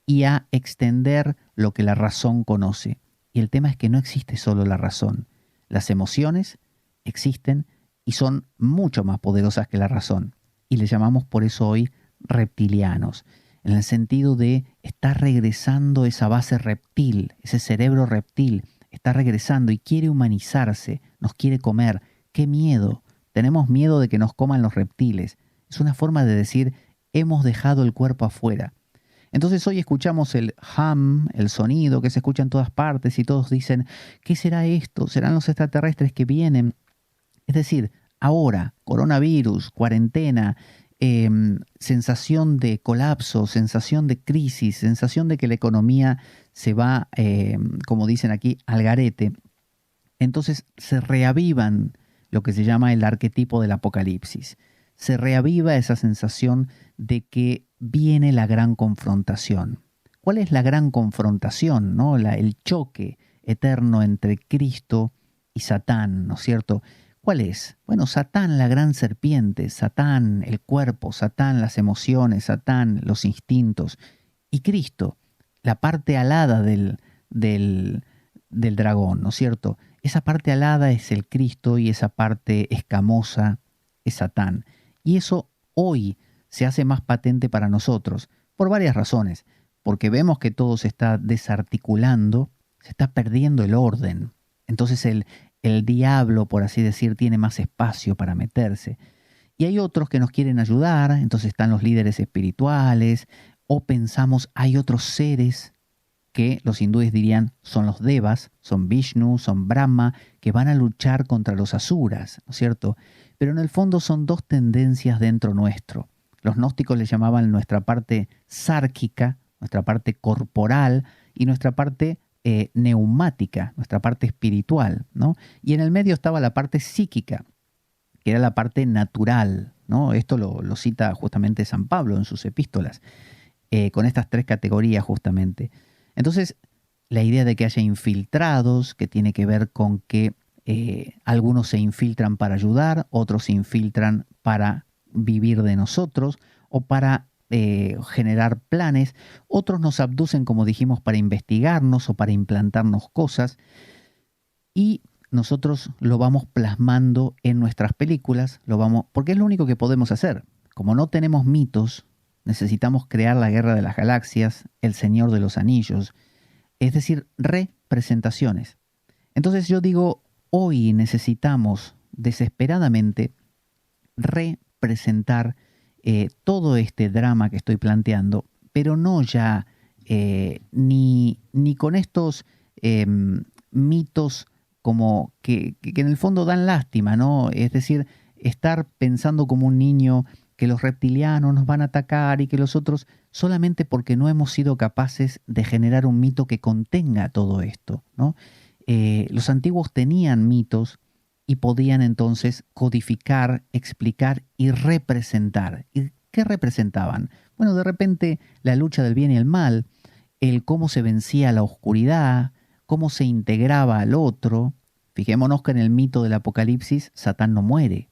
y a extender lo que la razón conoce. Y el tema es que no existe solo la razón. Las emociones existen y son mucho más poderosas que la razón. Y le llamamos por eso hoy reptilianos, en el sentido de está regresando esa base reptil, ese cerebro reptil, está regresando y quiere humanizarse, nos quiere comer. ¡Qué miedo! Tenemos miedo de que nos coman los reptiles. Es una forma de decir, hemos dejado el cuerpo afuera. Entonces hoy escuchamos el hum, el sonido que se escucha en todas partes y todos dicen, ¿qué será esto? ¿Serán los extraterrestres que vienen? Es decir, ahora, coronavirus, cuarentena, sensación de colapso, sensación de crisis, sensación de que la economía se va, como dicen aquí, al garete. Entonces se reavivan lo que se llama el arquetipo del apocalipsis. Se reaviva esa sensación de que viene la gran confrontación. ¿Cuál es la gran confrontación, no? El choque eterno entre Cristo y Satán, ¿no es cierto? ¿Cuál es? Bueno, Satán, la gran serpiente, Satán, el cuerpo, Satán, las emociones, Satán, los instintos, y Cristo, la parte alada del dragón, ¿no es cierto? Esa parte alada es el Cristo y esa parte escamosa es Satán. Y eso hoy se hace más patente para nosotros, por varias razones. Porque vemos que todo se está desarticulando, se está perdiendo el orden. Entonces el diablo, por así decir, tiene más espacio para meterse. Y hay otros que nos quieren ayudar, entonces están los líderes espirituales, o pensamos hay otros seres que los hindúes dirían son los devas, son Vishnu, son Brahma, que van a luchar contra los asuras, ¿no es cierto? Pero en el fondo son dos tendencias dentro nuestro. Los gnósticos le llamaban nuestra parte sárquica, nuestra parte corporal y nuestra parte neumática, nuestra parte espiritual, ¿no? Y en el medio estaba la parte psíquica, que era la parte natural, ¿no? Esto lo cita justamente San Pablo en sus epístolas, con estas tres categorías justamente. Entonces, la idea de que haya infiltrados, que tiene que ver con que algunos se infiltran para ayudar, otros se infiltran para vivir de nosotros o para generar planes, otros nos abducen, como dijimos, para investigarnos o para implantarnos cosas, y nosotros lo vamos plasmando en nuestras películas, porque es lo único que podemos hacer. Como no tenemos mitos, necesitamos crear la Guerra de las Galaxias, El Señor de los Anillos, es decir, representaciones. Entonces yo digo, hoy necesitamos desesperadamente representar todo este drama que estoy planteando, pero no ya ni con estos mitos como que en el fondo dan lástima, ¿no? Es decir, estar pensando como un niño que los reptilianos nos van a atacar y que los otros, solamente porque no hemos sido capaces de generar un mito que contenga todo esto, ¿no? Los antiguos tenían mitos y podían entonces codificar, explicar y representar. ¿Y qué representaban? Bueno, de repente la lucha del bien y el mal, el cómo se vencía la oscuridad, cómo se integraba al otro. Fijémonos que en el mito del Apocalipsis Satán no muere.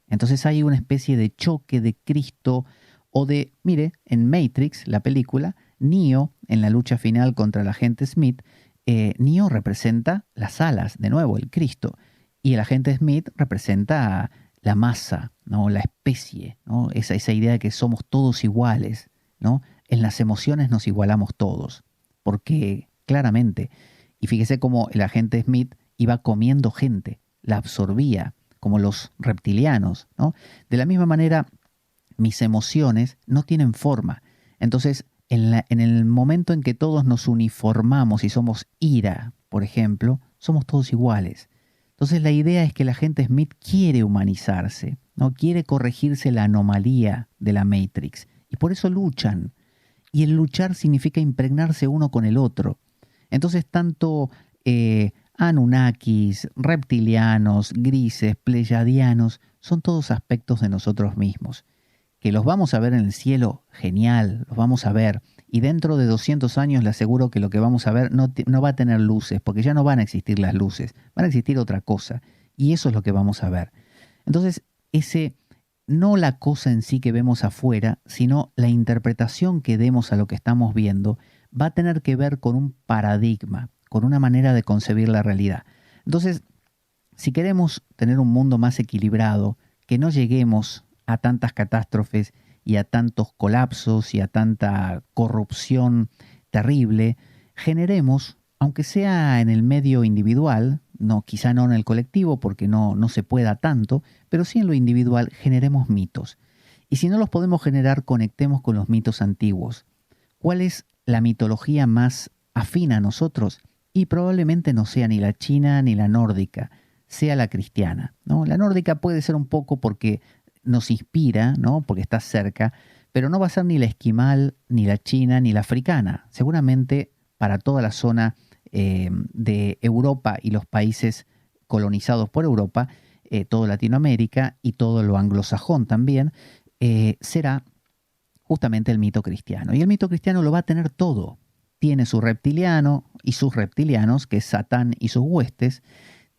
Entonces hay una especie de choque de Cristo o de, mire, en Matrix, la película, Neo, en la lucha final contra el agente Smith, Neo representa las alas, de nuevo, el Cristo. Y el agente Smith representa la masa, ¿no? La especie, ¿no? Esa idea de que somos todos iguales, ¿no? En las emociones nos igualamos todos, porque claramente, y fíjese cómo el agente Smith iba comiendo gente, la absorbía, como los reptilianos, ¿no? De la misma manera, mis emociones no tienen forma. Entonces, en el momento en que todos nos uniformamos y somos ira, por ejemplo, somos todos iguales. Entonces la idea es que el agente Smith quiere humanizarse, ¿no? Quiere corregirse la anomalía de la Matrix. Y por eso luchan. Y el luchar significa impregnarse uno con el otro. Entonces tanto Anunnakis, reptilianos, grises, pleyadianos, son todos aspectos de nosotros mismos. Que los vamos a ver en el cielo, genial, los vamos a ver. Y dentro de 200 años le aseguro que lo que vamos a ver no va a tener luces, porque ya no van a existir las luces, van a existir otra cosa. Y eso es lo que vamos a ver. Entonces, no la cosa en sí que vemos afuera, sino la interpretación que demos a lo que estamos viendo, va a tener que ver con un paradigma, con una manera de concebir la realidad. Entonces, si queremos tener un mundo más equilibrado, que no lleguemos a tantas catástrofes y a tantos colapsos y a tanta corrupción terrible, generemos, aunque sea en el medio individual, no, quizá no en el colectivo porque no se pueda tanto, pero sí en lo individual, generemos mitos. Y si no los podemos generar, conectemos con los mitos antiguos. ¿Cuál es la mitología más afín a nosotros? Y probablemente no sea ni la china ni la nórdica, sea la cristiana, ¿no? La nórdica puede ser un poco porque nos inspira, ¿no? Porque está cerca, pero no va a ser ni la esquimal, ni la china, ni la africana. Seguramente para toda la zona de Europa y los países colonizados por Europa, todo Latinoamérica y todo lo anglosajón también, será justamente el mito cristiano. Y el mito cristiano lo va a tener todo. Tiene su reptiliano y sus reptilianos, que es Satán y sus huestes.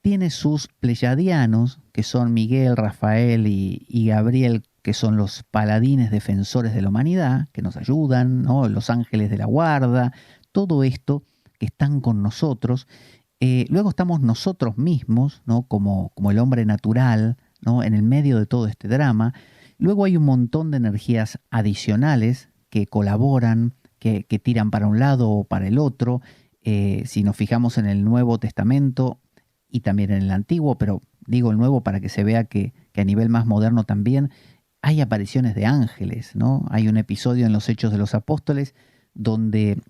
Tiene sus pleyadianos, que son Miguel, Rafael y Gabriel, que son los paladines defensores de la humanidad, que nos ayudan, ¿no? Los ángeles de la guarda, todo esto que están con nosotros. Luego estamos nosotros mismos, ¿no? Como el hombre natural, ¿no? En el medio de todo este drama. Luego hay un montón de energías adicionales que colaboran, que tiran para un lado o para el otro. Si nos fijamos en el Nuevo Testamento y también en el Antiguo, pero digo el Nuevo para que se vea que a nivel más moderno también hay apariciones de ángeles, ¿no? Hay un episodio en los Hechos de los Apóstoles donde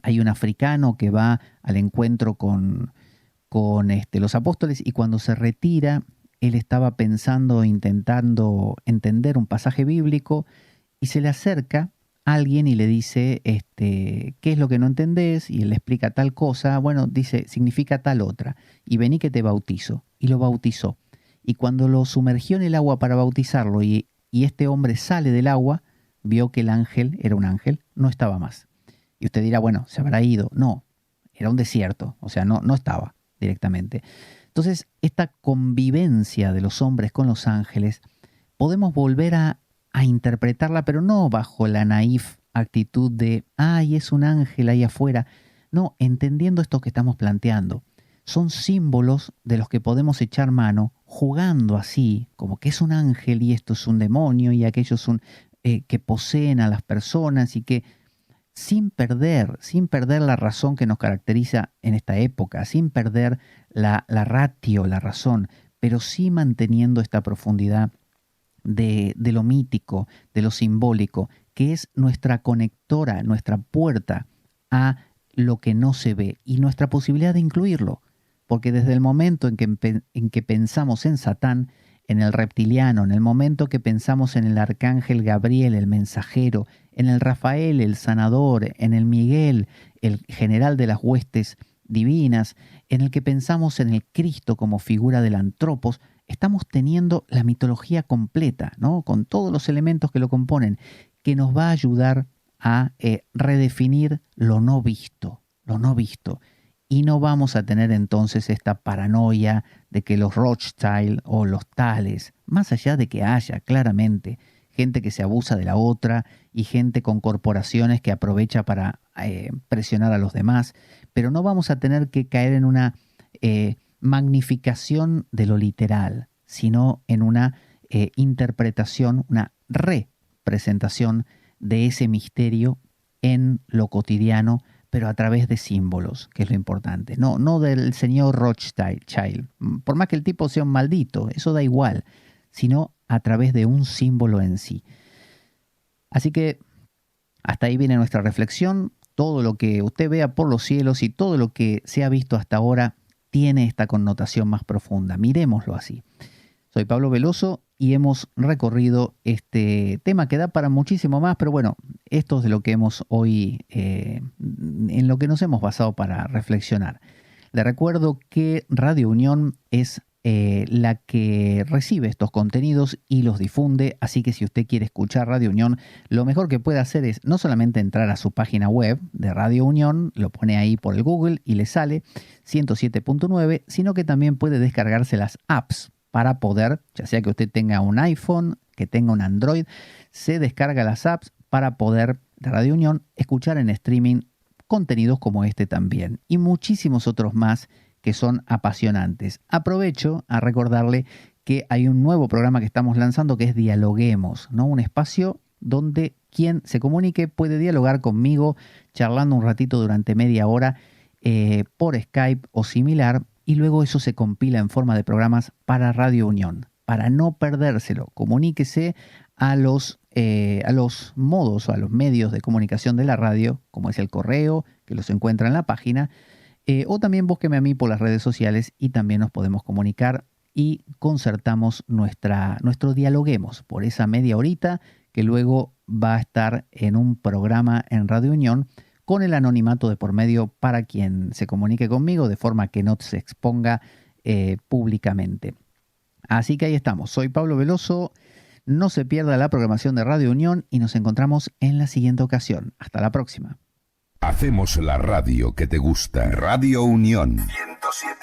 hay un africano que va al encuentro con los apóstoles y cuando se retira, él estaba pensando, intentando entender un pasaje bíblico y se le acerca alguien y le dice, ¿qué es lo que no entendés? Y él le explica tal cosa, bueno, dice, significa tal otra, y vení que te bautizo. Y lo bautizó. Y cuando lo sumergió en el agua para bautizarlo y este hombre sale del agua, vio que el ángel, era un ángel, no estaba más. Y usted dirá, bueno, se habrá ido. No, era un desierto, o sea, no estaba directamente. Entonces, esta convivencia de los hombres con los ángeles, podemos volver a interpretarla, pero no bajo la naif actitud de, ay, es un ángel ahí afuera. No, entendiendo esto que estamos planteando. Son símbolos de los que podemos echar mano, jugando así, como que es un ángel y esto es un demonio y aquello es que poseen a las personas y que sin perder la razón que nos caracteriza en esta época, sin perder la ratio, la razón, pero sí manteniendo esta profundidad de lo mítico, de lo simbólico, que es nuestra conectora, nuestra puerta a lo que no se ve y nuestra posibilidad de incluirlo. Porque desde el momento en que pensamos en Satán, en el reptiliano, en el momento que pensamos en el arcángel Gabriel, el mensajero, en el Rafael, el sanador, en el Miguel, el general de las huestes divinas, en el que pensamos en el Cristo como figura del antropos, estamos teniendo la mitología completa, ¿no? Con todos los elementos que lo componen, que nos va a ayudar a redefinir lo no visto, y no vamos a tener entonces esta paranoia de que los Rothschild o los tales, más allá de que haya claramente gente que se abusa de la otra y gente con corporaciones que aprovecha para presionar a los demás, pero no vamos a tener que caer en una magnificación de lo literal, sino en una interpretación, una representación de ese misterio en lo cotidiano, pero a través de símbolos, que es lo importante. No del señor Rothschild, por más que el tipo sea un maldito, eso da igual, sino a través de un símbolo en sí. Así que hasta ahí viene nuestra reflexión. Todo lo que usted vea por los cielos y todo lo que se ha visto hasta ahora tiene esta connotación más profunda. Miremoslo así. Soy Pablo Veloso y hemos recorrido este tema que da para muchísimo más, pero bueno, esto es de lo que hemos hoy, en lo que nos hemos basado para reflexionar. Le recuerdo que Radio Unión es la que recibe estos contenidos y los difunde, así que si usted quiere escuchar Radio Unión, lo mejor que puede hacer es no solamente entrar a su página web de Radio Unión, lo pone ahí por el Google y le sale 107.9, sino que también puede descargarse las apps para poder, ya sea que usted tenga un iPhone, que tenga un Android, se descarga las apps para poder, de Radio Unión, escuchar en streaming contenidos como este también y muchísimos otros más que son apasionantes. Aprovecho a recordarle que hay un nuevo programa que estamos lanzando que es Dialoguemos, ¿no? Un espacio donde quien se comunique puede dialogar conmigo charlando un ratito durante media hora por Skype o similar, y luego eso se compila en forma de programas para Radio Unión. Para no perdérselo, comuníquese a los modos o a los medios de comunicación de la radio, como es el correo, que los encuentra en la página, o también búsqueme a mí por las redes sociales y también nos podemos comunicar y concertamos nuestro dialoguemos por esa media horita que luego va a estar en un programa en Radio Unión con el anonimato de por medio para quien se comunique conmigo de forma que no se exponga públicamente. Así que ahí estamos. Soy Pablo Veloso. No se pierda la programación de Radio Unión y nos encontramos en la siguiente ocasión. Hasta la próxima. Hacemos la radio que te gusta. Radio Unión 107.